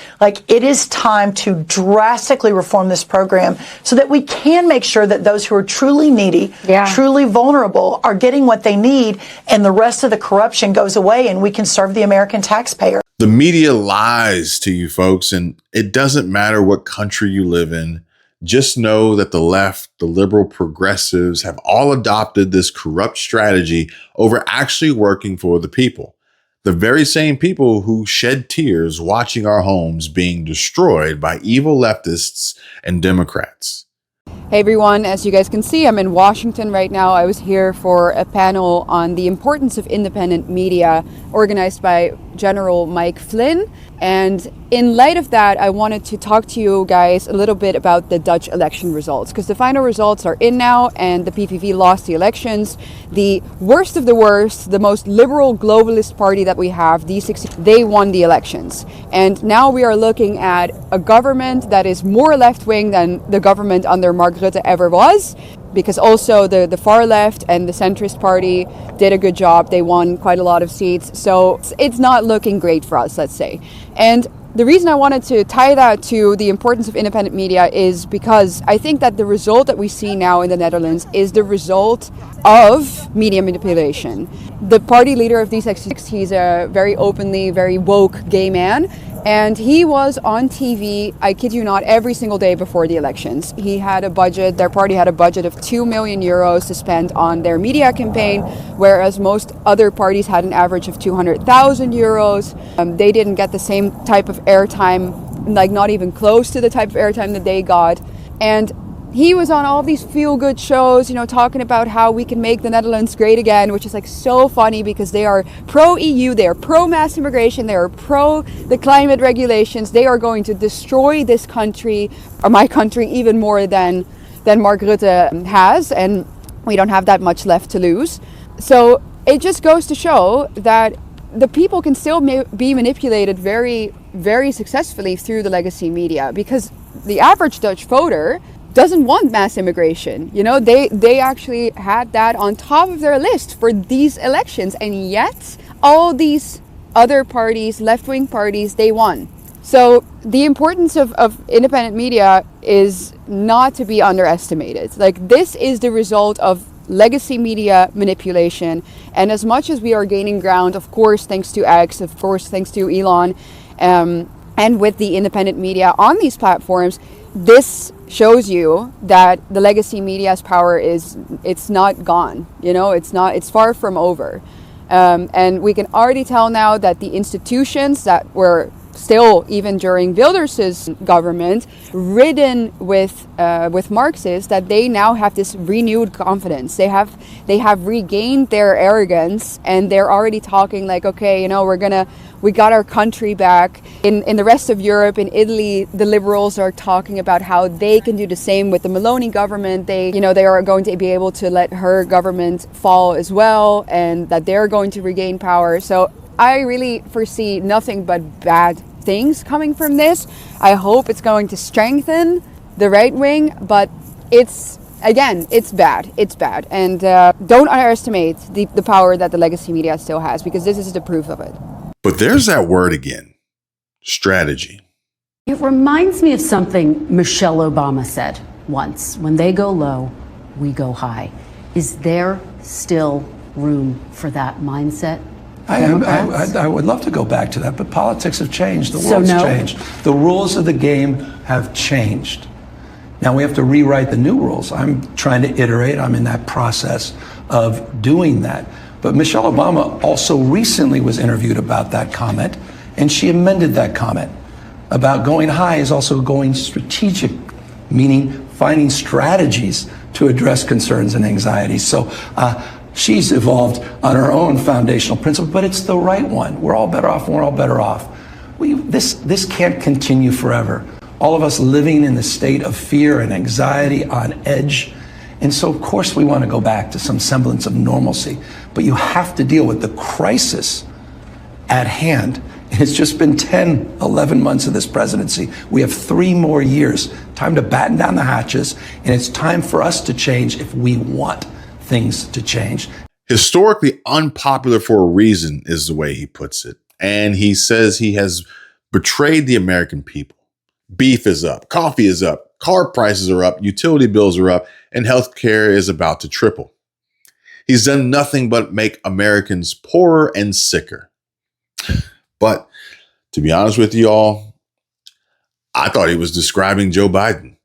It is time to drastically reform this program so that we can make sure that those who are truly needy, truly vulnerable, are getting what they need, and the rest of the corruption goes away and we can serve the American taxpayer. The media lies to you folks, and it doesn't matter what country you live in. Just know that the left, the liberal progressives have all adopted this corrupt strategy over actually working for the people. The very same people who shed tears watching our homes being destroyed by evil leftists and Democrats. Hey everyone, as you guys can see, I'm in Washington right now. I was here for a panel on the importance of independent media organized by General Mike Flynn. And in light of that, I wanted to talk to you guys a little bit about the Dutch election results, because the final results are in now and the PVV lost the elections. The worst of the worst, the most liberal globalist party that we have, D60, they won the elections. And now we are looking at a government that is more left-wing than the government under Mark Rutte ever was, because also the far left and the centrist party did a good job. They won quite a lot of seats. So it's not looking great for us, let's say. And the reason I wanted to tie that to the importance of independent media is because I think that the result that we see now in the Netherlands is the result of media manipulation. The party leader of D66, he's a very openly, very woke gay man. And he was on TV, I kid you not, every single day before the elections. He had a budget, their party had a budget of 2 million euros to spend on their media campaign, whereas most other parties had an average of 200,000 euros. They didn't get the same type of airtime, like not even close to the type of airtime that they got. And he was on all these feel-good shows, talking about how we can make the Netherlands great again, which is like so funny because they are pro-EU, they are pro-mass immigration, they are pro the climate regulations. They are going to destroy this country, or my country, even more than Mark Rutte has, and we don't have that much left to lose. So it just goes to show that the people can still be manipulated very, very successfully through the legacy media, because the average Dutch voter doesn't want mass immigration. They actually had that on top of their list for these elections, and yet all these other parties, left-wing parties, they won. So the importance of independent media is not to be underestimated. Like, this is the result of legacy media manipulation, and as much as we are gaining ground, of course thanks to X, of course thanks to Elon, and with the independent media on these platforms, this shows you that the legacy media's power it's not gone. It's far from over. And we can already tell now that the institutions that were still, even during Wilders's government, ridden with Marxists, that they now have this renewed confidence. They have regained their arrogance, and they're already talking like, okay, we got our country back. In the rest of Europe, in Italy, the liberals are talking about how they can do the same with the Meloni government. They are going to be able to let her government fall as well, and that they're going to regain power. So I really foresee nothing but bad things coming from this. I hope it's going to strengthen the right wing, but it's bad. It's bad. And don't underestimate the power that the legacy media still has, because this is the proof of it. But there's that word again, strategy. It reminds me of something Michelle Obama said once: when they go low, we go high. Is there still room for that mindset? I would love to go back to that, but politics have changed. The world's changed. The rules of the game have changed. Now we have to rewrite the new rules. I'm trying to iterate. I'm in that process of doing that. But Michelle Obama also recently was interviewed about that comment, and she amended that comment. About going high is also going strategic, meaning finding strategies to address concerns and anxieties. So she's evolved on her own foundational principle, but it's the right one. We're all better off, and we're all better off. This can't continue forever. All of us living in the state of fear and anxiety, on edge. And so, of course, we want to go back to some semblance of normalcy. But you have to deal with the crisis at hand. It's just been 10, 11 months of this presidency. We have 3 more years. Time to batten down the hatches, and it's time for us to change if we want things to change. Historically unpopular for a reason is the way he puts it. And he says he has betrayed the American people. Beef is up, coffee is up, car prices are up, utility bills are up, and healthcare is about to triple. He's done nothing but make Americans poorer and sicker. But to be honest with you all, I thought he was describing Joe Biden.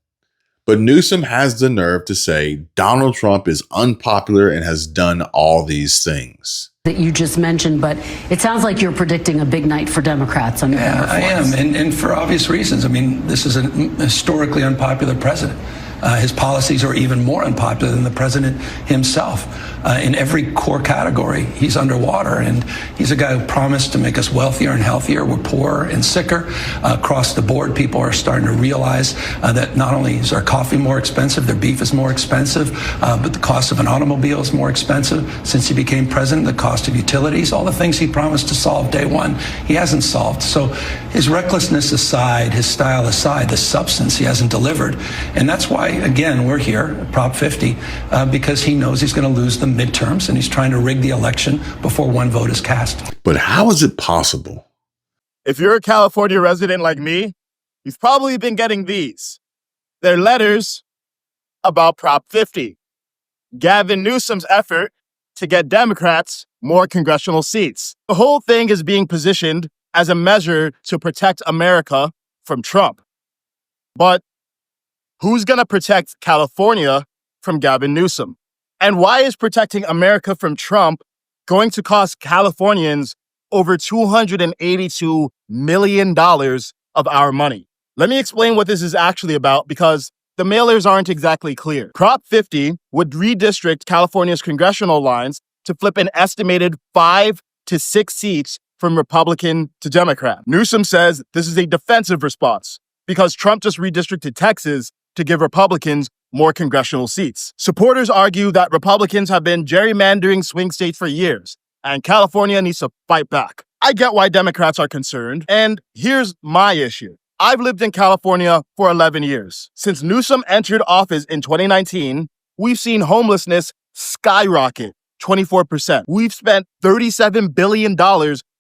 But Newsom has the nerve to say Donald Trump is unpopular and has done all these things That you just mentioned, but it sounds like you're predicting a big night for Democrats on November 4th. I am, and for obvious reasons. I mean, this is a historically unpopular president. His policies are even more unpopular than the president himself. In every core category, he's underwater, and he's a guy who promised to make us wealthier and healthier. We're poorer and sicker. Across the board, people are starting to realize that not only is our coffee more expensive, their beef is more expensive, but the cost of an automobile is more expensive. Since he became president, the cost of utilities, all the things he promised to solve day one, he hasn't solved. So his recklessness aside, his style aside, the substance he hasn't delivered. And that's why, again, we're here, Prop 50, because he knows he's going to lose the midterms, and he's trying to rig the election before one vote is cast. But how is it possible? If you're a California resident like me, you've probably been getting these. They're letters about Prop 50. Gavin Newsom's effort to get Democrats more congressional seats. The whole thing is being positioned as a measure to protect America from Trump. But who's going to protect California from Gavin Newsom? And why is protecting America from Trump going to cost Californians over $282 million of our money? Let me explain what this is actually about, because the mailers aren't exactly clear. Prop 50 would redistrict California's congressional lines to flip an estimated 5 to 6 seats from Republican to Democrat. Newsom says this is a defensive response because Trump just redistricted Texas to give Republicans more congressional seats. Supporters argue that Republicans have been gerrymandering swing states for years, and California needs to fight back. I get why Democrats are concerned, and here's my issue. I've lived in California for 11 years. Since Newsom entered office in 2019, we've seen homelessness skyrocket 24%. We've spent $37 billion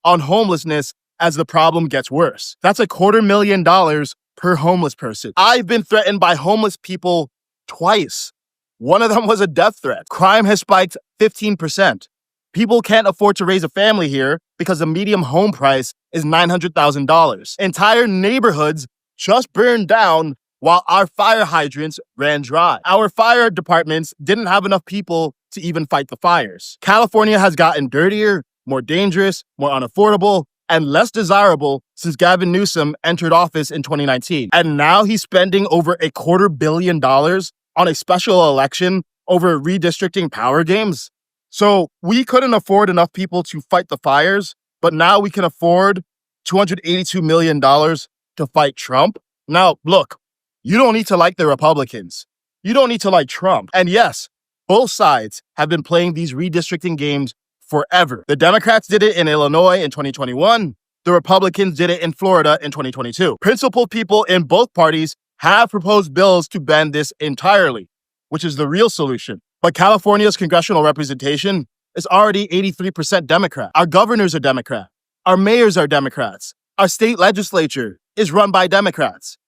on homelessness as the problem gets worse. That's $250,000 per homeless person. I've been threatened by homeless people twice. One of them was a death threat. Crime has spiked 15%. People can't afford to raise a family here because the median home price is $900,000. Entire neighborhoods just burned down while our fire hydrants ran dry. Our fire departments didn't have enough people to even fight the fires. California has gotten dirtier, more dangerous, more unaffordable, and less desirable since Gavin Newsom entered office in 2019. And now he's spending over $250 million on a special election over redistricting power games. So we couldn't afford enough people to fight the fires, but now we can afford $282 million to fight Trump. Now, look, you don't need to like the Republicans. You don't need to like Trump. And yes, both sides have been playing these redistricting games forever. The Democrats did it in Illinois in 2021. The Republicans did it in Florida in 2022. Principled people in both parties have proposed bills to ban this entirely, which is the real solution. But California's congressional representation is already 83% Democrat. Our governors are Democrat. Our mayors are Democrats. Our state legislature is run by Democrats.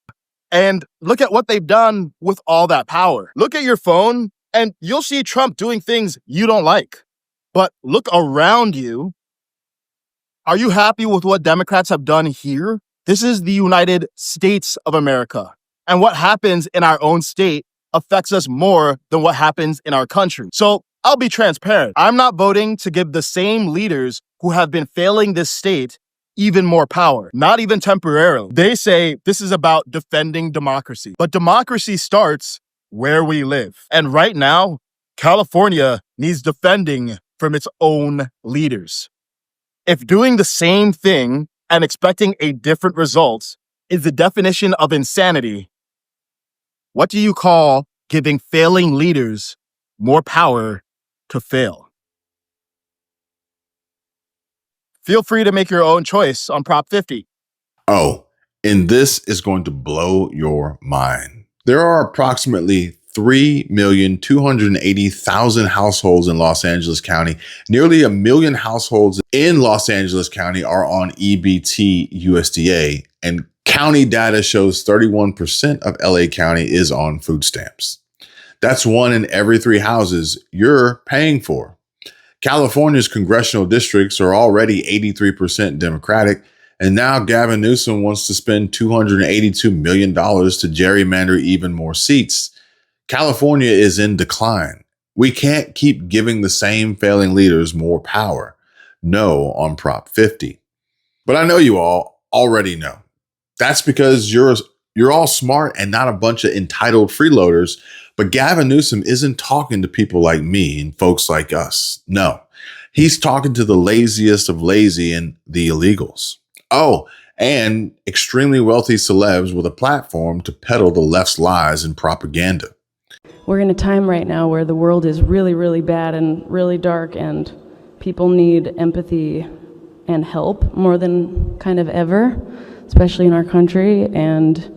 And look at what they've done with all that power. Look at your phone and you'll see Trump doing things you don't like. But look around you. Are you happy with what Democrats have done here? This is the United States of America. And what happens in our own state affects us more than what happens in our country. So I'll be transparent. I'm not voting to give the same leaders who have been failing this state even more power, not even temporarily. They say this is about defending democracy, but democracy starts where we live. And right now, California needs defending from its own leaders. If doing the same thing and expecting a different result is the definition of insanity, what do you call giving failing leaders more power to fail? Feel free to make your own choice on Prop 50. Oh, and this is going to blow your mind. There are approximately 3,280,000 households in Los Angeles County. Nearly 1 million households in Los Angeles County are on EBT USDA, and county data shows 31% of LA County is on food stamps. That's 1 in every 3 houses you're paying for. California's congressional districts are already 83% Democratic, and now Gavin Newsom wants to spend $282 million to gerrymander even more seats. California is in decline. We can't keep giving the same failing leaders more power. No on Prop 50. But I know you all already know. That's because you're all smart and not a bunch of entitled freeloaders. But Gavin Newsom isn't talking to people like me and folks like us. No, he's talking to the laziest of lazy and the illegals. Oh, and extremely wealthy celebs with a platform to peddle the left's lies and propaganda. We're in a time right now where the world is really, really bad and really dark, and people need empathy and help more than kind of ever, especially in our country. And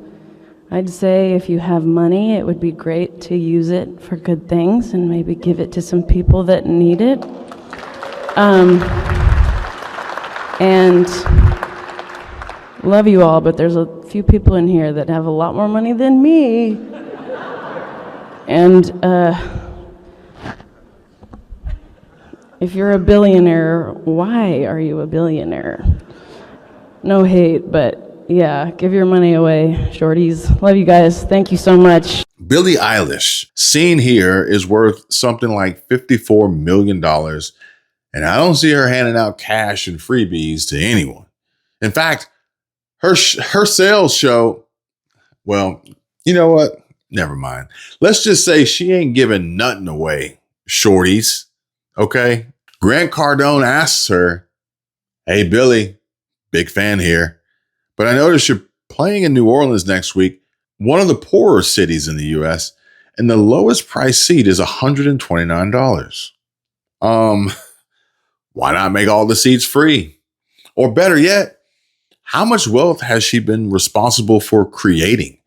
I'd say if you have money, it would be great to use it for good things and maybe give it to some people that need it. And love you all, but there's a few people in here that have a lot more money than me. And if you're a billionaire, why are you a billionaire? No hate, but yeah, give your money away, shorties. Love you guys. Thank you so much. Billie Eilish, seen here, is worth something like $54 million, and I don't see her handing out cash and freebies to anyone. In fact, her sales show, well, you know what? never mind. Let's just say she ain't giving nothing away, shorties. Okay? Grant Cardone asks her, "Hey, Billy, big fan here, but I noticed you're playing in New Orleans next week, one of the poorer cities in the U.S., and the lowest price seat is $129. Why not make all the seats free? Or better yet, how much wealth has she been responsible for creating?"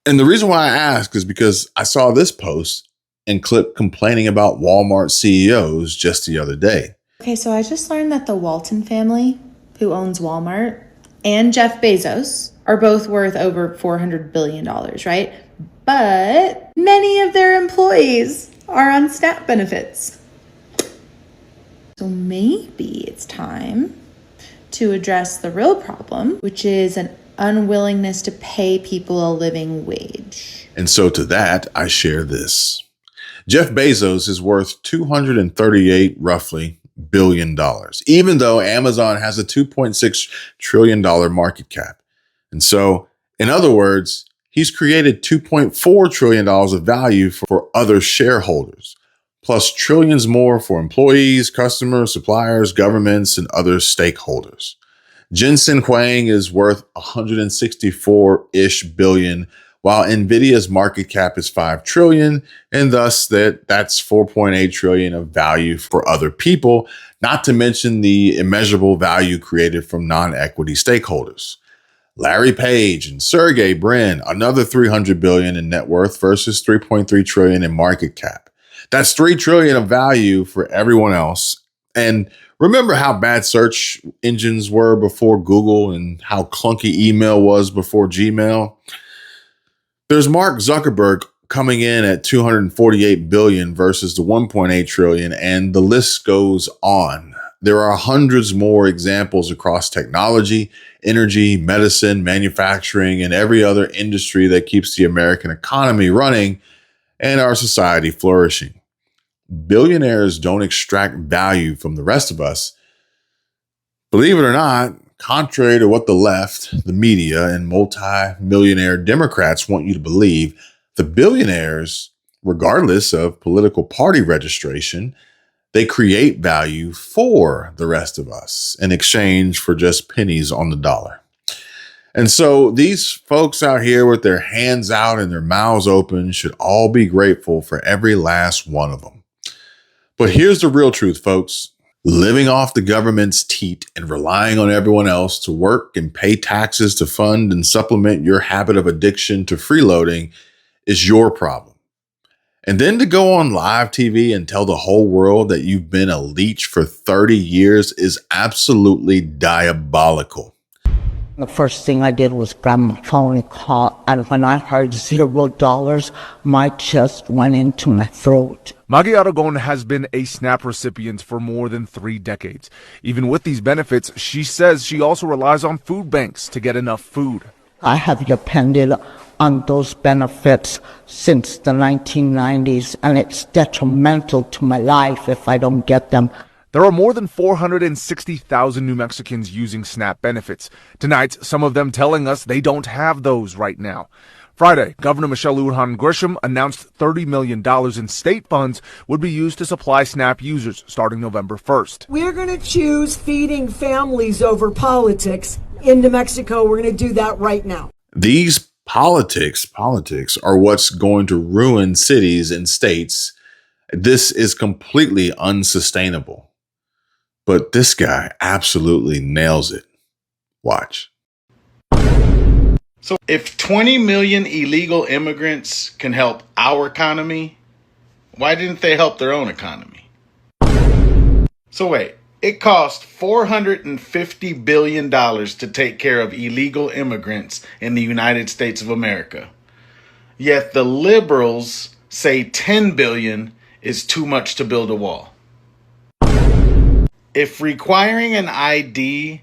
And the reason why I ask is because I saw this post and clip complaining about Walmart CEOs just the other day. Okay, so I just learned that the Walton family, who owns Walmart, and Jeff Bezos are both worth over $400 billion, right? But many of their employees are on SNAP benefits. So maybe it's time to address the real problem, which is an unwillingness to pay people a living wage. And so to that, I share this. Jeff Bezos is worth $238 roughly billion, even though Amazon has a $2.6 trillion market cap. And so, in other words, he's created $2.4 trillion of value for other shareholders, plus trillions more for employees, customers, suppliers, governments, and other stakeholders. Jensen Huang is worth 164-ish billion, while Nvidia's market cap is 5 trillion, and thus that's 4.8 trillion of value for other people, not to mention the immeasurable value created from non-equity stakeholders. Larry Page and Sergey Brin, another 300 billion in net worth versus 3.3 trillion in market cap. That's 3 trillion of value for everyone else. And remember how bad search engines were before Google and how clunky email was before Gmail? There's Mark Zuckerberg coming in at 248 billion versus the 1.8 trillion, and the list goes on. There are hundreds more examples across technology, energy, medicine, manufacturing, and every other industry that keeps the American economy running and our society flourishing. Billionaires don't extract value from the rest of us. Believe it or not, contrary to what the left, the media, and multi-millionaire Democrats want you to believe, the billionaires, regardless of political party registration, they create value for the rest of us in exchange for just pennies on the dollar. And so these folks out here with their hands out and their mouths open should all be grateful for every last one of them. But here's the real truth, folks. Living off the government's teat and relying on everyone else to work and pay taxes to fund and supplement your habit of addiction to freeloading is your problem. And then to go on live TV and tell the whole world that you've been a leech for 30 years is absolutely diabolical. The first thing I did was grab my phone and call, and when I heard $0, my chest went into my throat. Maggie Aragon has been a SNAP recipient for more than 3 decades. Even with these benefits, she says she also relies on food banks to get enough food. I have depended on those benefits since the 1990s, and it's detrimental to my life if I don't get them. There are more than 460,000 New Mexicans using SNAP benefits. Tonight, some of them telling us they don't have those right now. Friday, Governor Michelle Lujan Grisham announced $30 million in state funds would be used to supply SNAP users starting November 1st. We're going to choose feeding families over politics in New Mexico. We're going to do that right now. These politics are what's going to ruin cities and states. This is completely unsustainable. But this guy absolutely nails it. Watch. So if 20 million illegal immigrants can help our economy, why didn't they help their own economy? So wait, it cost $450 billion to take care of illegal immigrants in the United States of America. Yet the liberals say $10 billion is too much to build a wall. If requiring an ID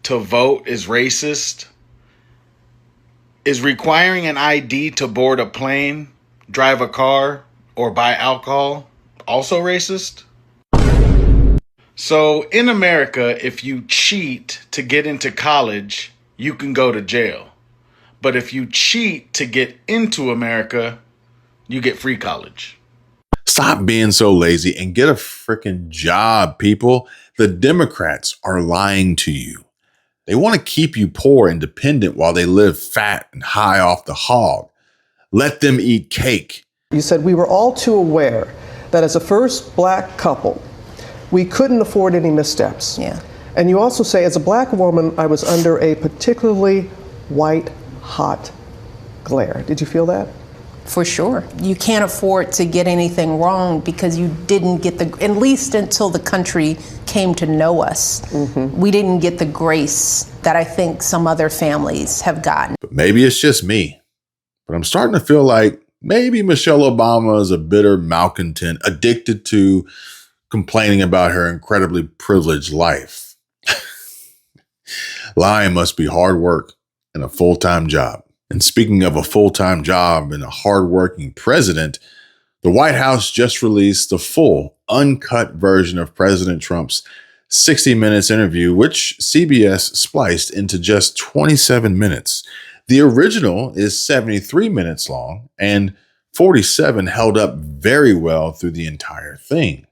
to vote is racist, is requiring an ID to board a plane, drive a car, or buy alcohol also racist? So in America, if you cheat to get into college, you can go to jail. But if you cheat to get into America, you get free college. Stop being so lazy and get a freaking job, people. The Democrats are lying to you. They want to keep you poor and dependent while they live fat and high off the hog. Let them eat cake. You said we were all too aware that as a first black couple, we couldn't afford any missteps. Yeah. And you also say, as a black woman, I was under a particularly white hot glare. Did you feel that? For sure. You can't afford to get anything wrong because you didn't get at least until the country came to know us, we didn't get the grace that I think some other families have gotten. But maybe it's just me. But I'm starting to feel like maybe Michelle Obama is a bitter malcontent, addicted to complaining about her incredibly privileged life. Lying must be hard work and a full-time job. And speaking of a full-time job and a hardworking president, the White House just released the full, uncut version of President Trump's 60 Minutes interview, which CBS spliced into just 27 minutes. The original is 73 minutes long, and 47 held up very well through the entire thing.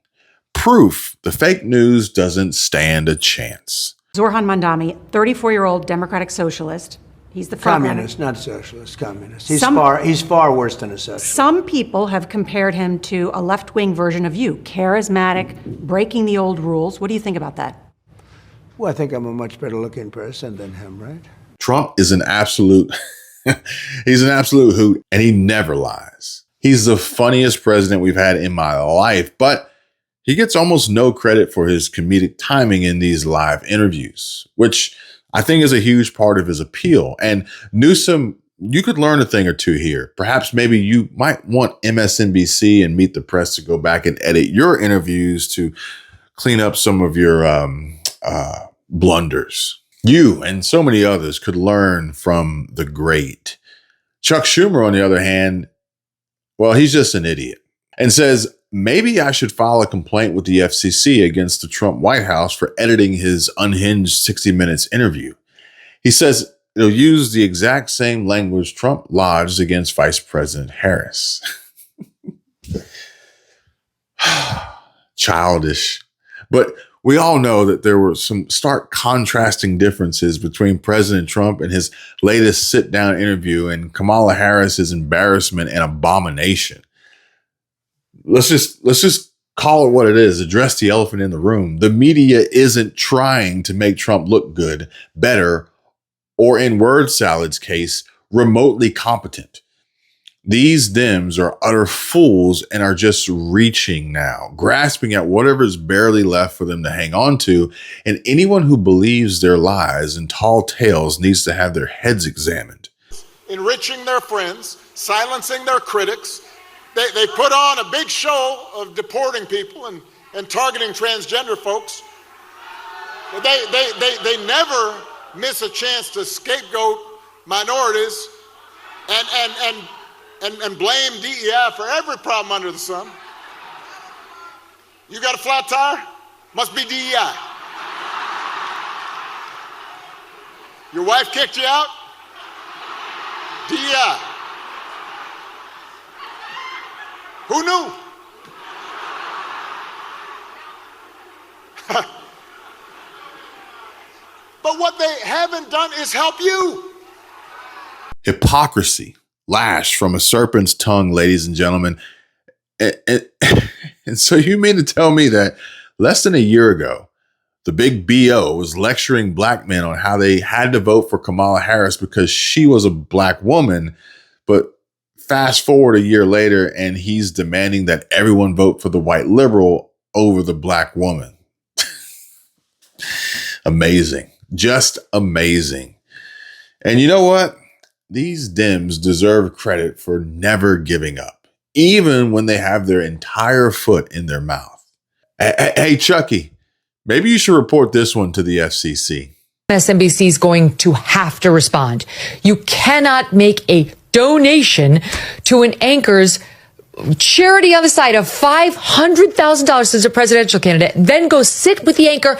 Proof the fake news doesn't stand a chance. Zohran Mamdani, 34-year-old Democratic socialist. He's the front communist, not socialist, communist. He's far worse than a socialist. Some people have compared him to a left-wing version of you, charismatic, breaking the old rules. What do you think about that? Well, I think I'm a much better looking person than him, right? Trump is an absolute, he's an absolute hoot, and he never lies. He's the funniest president we've had in my life, but he gets almost no credit for his comedic timing in these live interviews, which I think is a huge part of his appeal. And Newsom, you could learn a thing or two here. Perhaps maybe you might want MSNBC and Meet the Press to go back and edit your interviews to clean up some of your blunders. You and so many others could learn from the great. Chuck Schumer, on the other hand, well, he's just an idiot and says, maybe I should file a complaint with the FCC against the Trump White House for editing his unhinged 60 Minutes interview. He says it'll use the exact same language Trump lodged against Vice President Harris. Childish. But we all know that there were some stark contrasting differences between President Trump and his latest sit-down interview and Kamala Harris's embarrassment and abomination. Let's just call it what it is. Address the elephant in the room. The media isn't trying to make Trump look good, better, or in word salad's case, remotely competent. These Dems are utter fools and are just reaching now, grasping at whatever's barely left for them to hang on to. And anyone who believes their lies and tall tales needs to have their heads examined. Enriching their friends, silencing their critics. They put on a big show of deporting people and targeting transgender folks. They never miss a chance to scapegoat minorities and blame DEI for every problem under the sun. You got a flat tire? Must be DEI. Your wife kicked you out? DEI. Who knew? But what they haven't done is help you. Hypocrisy, lashed from a serpent's tongue, ladies and gentlemen. And so you mean to tell me that less than a year ago, the big BO was lecturing black men on how they had to vote for Kamala Harris because she was a black woman, but fast forward a year later, and he's demanding that everyone vote for the white liberal over the black woman. Amazing. Just amazing. And you know what? These Dems deserve credit for never giving up, even when they have their entire foot in their mouth. Hey, Chucky, maybe you should report this one to the FCC. MSNBC is going to have to respond. You cannot make a donation to an anchor's charity on the side of $500,000 as a presidential candidate, then go sit with the anchor,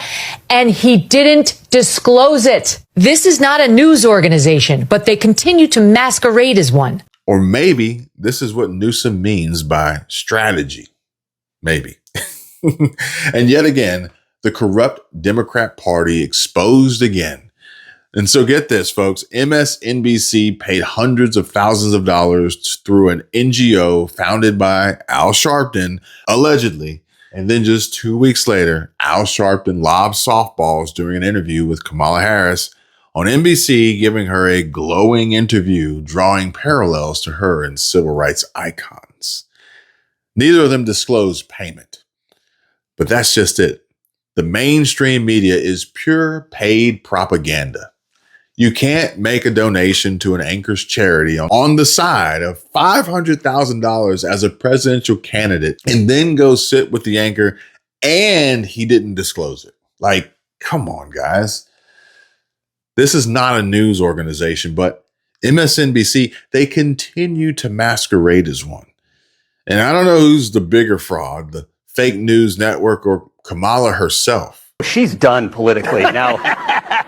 and he didn't disclose it. This is not a news organization, but they continue to masquerade as one. Or maybe this is what Newsom means by strategy. Maybe. And yet again, the corrupt Democrat Party exposed again. And so get this, folks. MSNBC paid hundreds of thousands of dollars through an NGO founded by Al Sharpton, allegedly. And then just 2 weeks later, Al Sharpton lobbed softballs during an interview with Kamala Harris on NBC, giving her a glowing interview, drawing parallels to her and civil rights icons. Neither of them disclosed payment. But that's just it. The mainstream media is pure paid propaganda. You can't make a donation to an anchor's charity on the side of $500,000 as a presidential candidate and then go sit with the anchor and he didn't disclose it. Like, come on, guys. This is not a news organization, but MSNBC, they continue to masquerade as one. And I don't know who's the bigger fraud, the fake news network or Kamala herself. She's done politically now.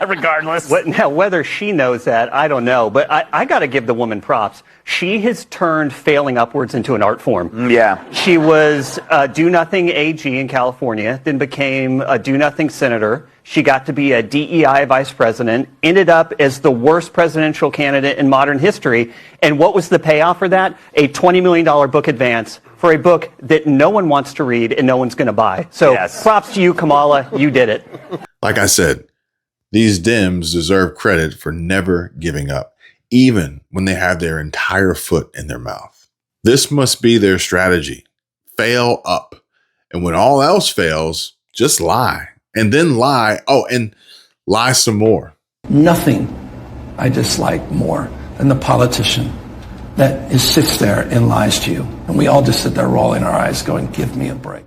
Regardless. Now, whether she knows that, I don't know. But I got to give the woman props. She has turned failing upwards into an art form. Yeah. She was a do-nothing AG in California, then became a do-nothing senator. She got to be a DEI vice president, ended up as the worst presidential candidate in modern history. And what was the payoff for that? A $20 million book advance for a book that no one wants to read and no one's going to buy. So props to you, Kamala. You did it. Like I said, these Dems deserve credit for never giving up, even when they have their entire foot in their mouth. This must be their strategy. Fail up. And when all else fails, just lie. And then lie. Oh, and lie some more. Nothing I dislike more than the politician that sits there and lies to you. And we all just sit there rolling our eyes going, give me a break.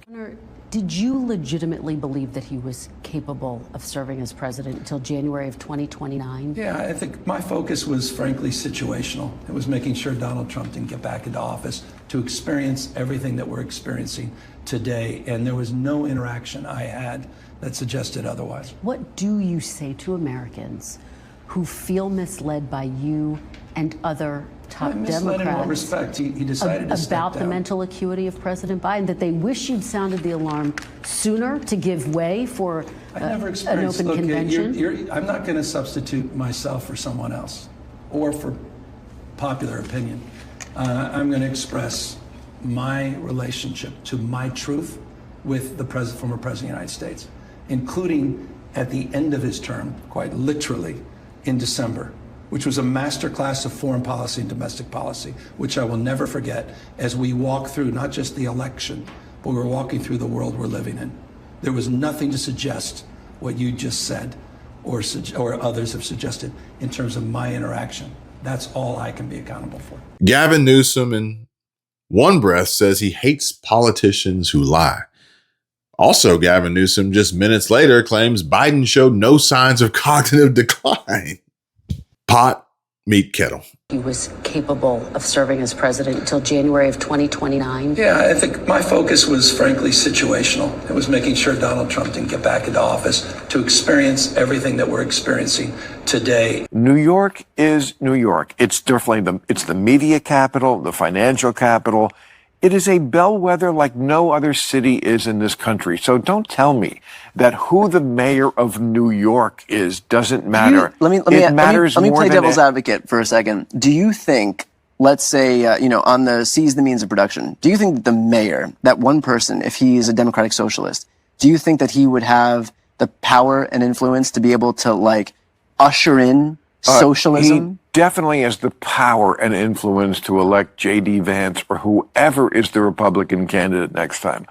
Did you legitimately believe that he was capable of serving as president until January of 2029? Yeah, I think my focus was frankly situational. It was making sure Donald Trump didn't get back into office to experience everything that we're experiencing today. And there was no interaction I had that suggested otherwise. What do you say to Americans who feel misled by you and other top Democrats in what respect? He decided to step about the down. mental acuity of President Biden, that they wish you'd sounded the alarm sooner to give way for an open convention? I'm not going to substitute myself for someone else or for popular opinion. I'm going to express my relationship to my truth with the former president of the United States, including at the end of his term, quite literally, in December, which was a masterclass of foreign policy and domestic policy, which I will never forget as we walk through not just the election, but we're walking through the world we're living in. There was nothing to suggest what you just said or others have suggested in terms of my interaction. That's all I can be accountable for. Gavin Newsom, in one breath, says he hates politicians who lie. Also, Gavin Newsom, just minutes later, claims Biden showed no signs of cognitive decline. Pot, meat, kettle. He was capable of serving as president until January of 2029? Yeah, I think my focus was frankly situational. It was making sure Donald Trump didn't get back into office to experience everything that we're experiencing today. New York is New York. It's definitely it's the media capital, the financial capital. It is a bellwether like no other city is in this country. So don't tell me that who the mayor of New York is doesn't matter. Let me play devil's advocate for a second. Do you think, let's say, on the seize the means of production, do you think that the mayor, that one person, if he is a democratic socialist, do you think that he would have the power and influence to be able to usher in socialism? He definitely has the power and influence to elect J.D. Vance or whoever is the Republican candidate next time.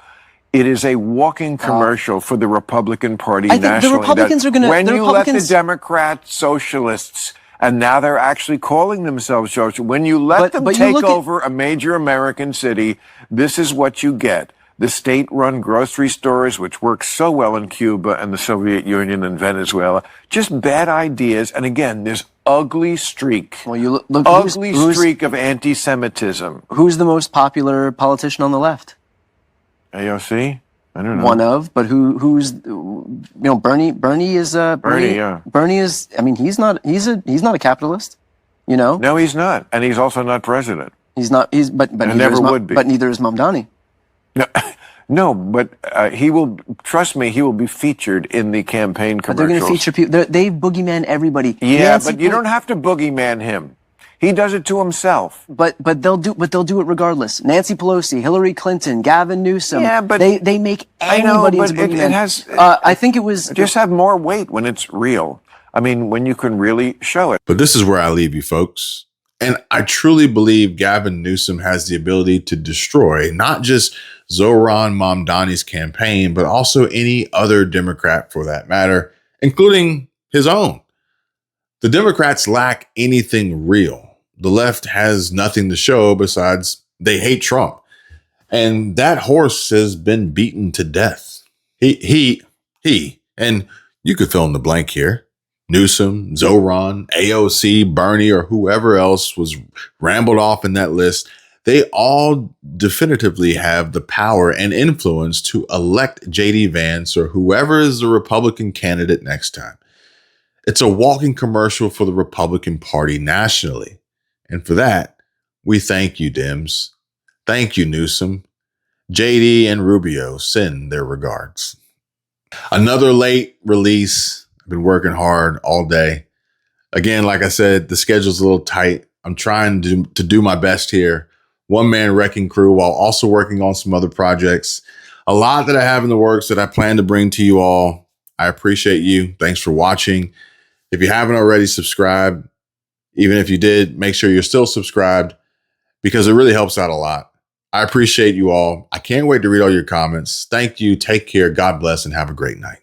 It is a walking commercial for the Republican Party nationally. The Republicans are going to... When you let the Democrat socialists, and now they're actually calling themselves socialists, when you let them take over a major American city, this is what you get. the state-run grocery stores, which worked so well in Cuba and the Soviet Union and Venezuela. Just bad ideas. And again, this ugly streak, streak of anti-Semitism. Who's the most popular politician on the left? AOC? I don't know. One of, but who's, Bernie is, Bernie is, I mean, he's not a capitalist, No, he's not. And he's also not president. He's not, but never would be. But neither is Mamdani. No, but he will, trust me, he will be featured in the campaign commercials. But they're going to feature people, they boogeyman everybody. Yeah, but you don't have to boogeyman him. He does it to himself. But they'll do it regardless. Nancy Pelosi, Hillary Clinton, Gavin Newsom. Yeah, but they make anybody into boogeyman. It has. I think it was just have more weight when it's real. I mean, when you can really show it. But this is where I leave you, folks. And I truly believe Gavin Newsom has the ability to destroy not just Zohran Mamdani's campaign, but also any other Democrat for that matter, including his own. The Democrats lack anything real. The left has nothing to show besides they hate Trump. And that horse has been beaten to death. He, and you could fill in the blank here. Newsom, Zohran, AOC, Bernie, or whoever else was rambled off in that list. They all definitively have the power and influence to elect J.D. Vance or whoever is the Republican candidate next time. It's a walking commercial for the Republican Party nationally. And for that, we thank you, Dems. Thank you, Newsom. JD and Rubio send their regards. Another late release. I've been working hard all day. Again, like I said, the schedule's a little tight. I'm trying to do my best here. One-man wrecking crew while also working on some other projects. A lot that I have in the works that I plan to bring to you all. I appreciate you. Thanks for watching. If you haven't already subscribed, even if you did, make sure you're still subscribed because it really helps out a lot. I appreciate you all. I can't wait to read all your comments. Thank you. Take care. God bless and have a great night.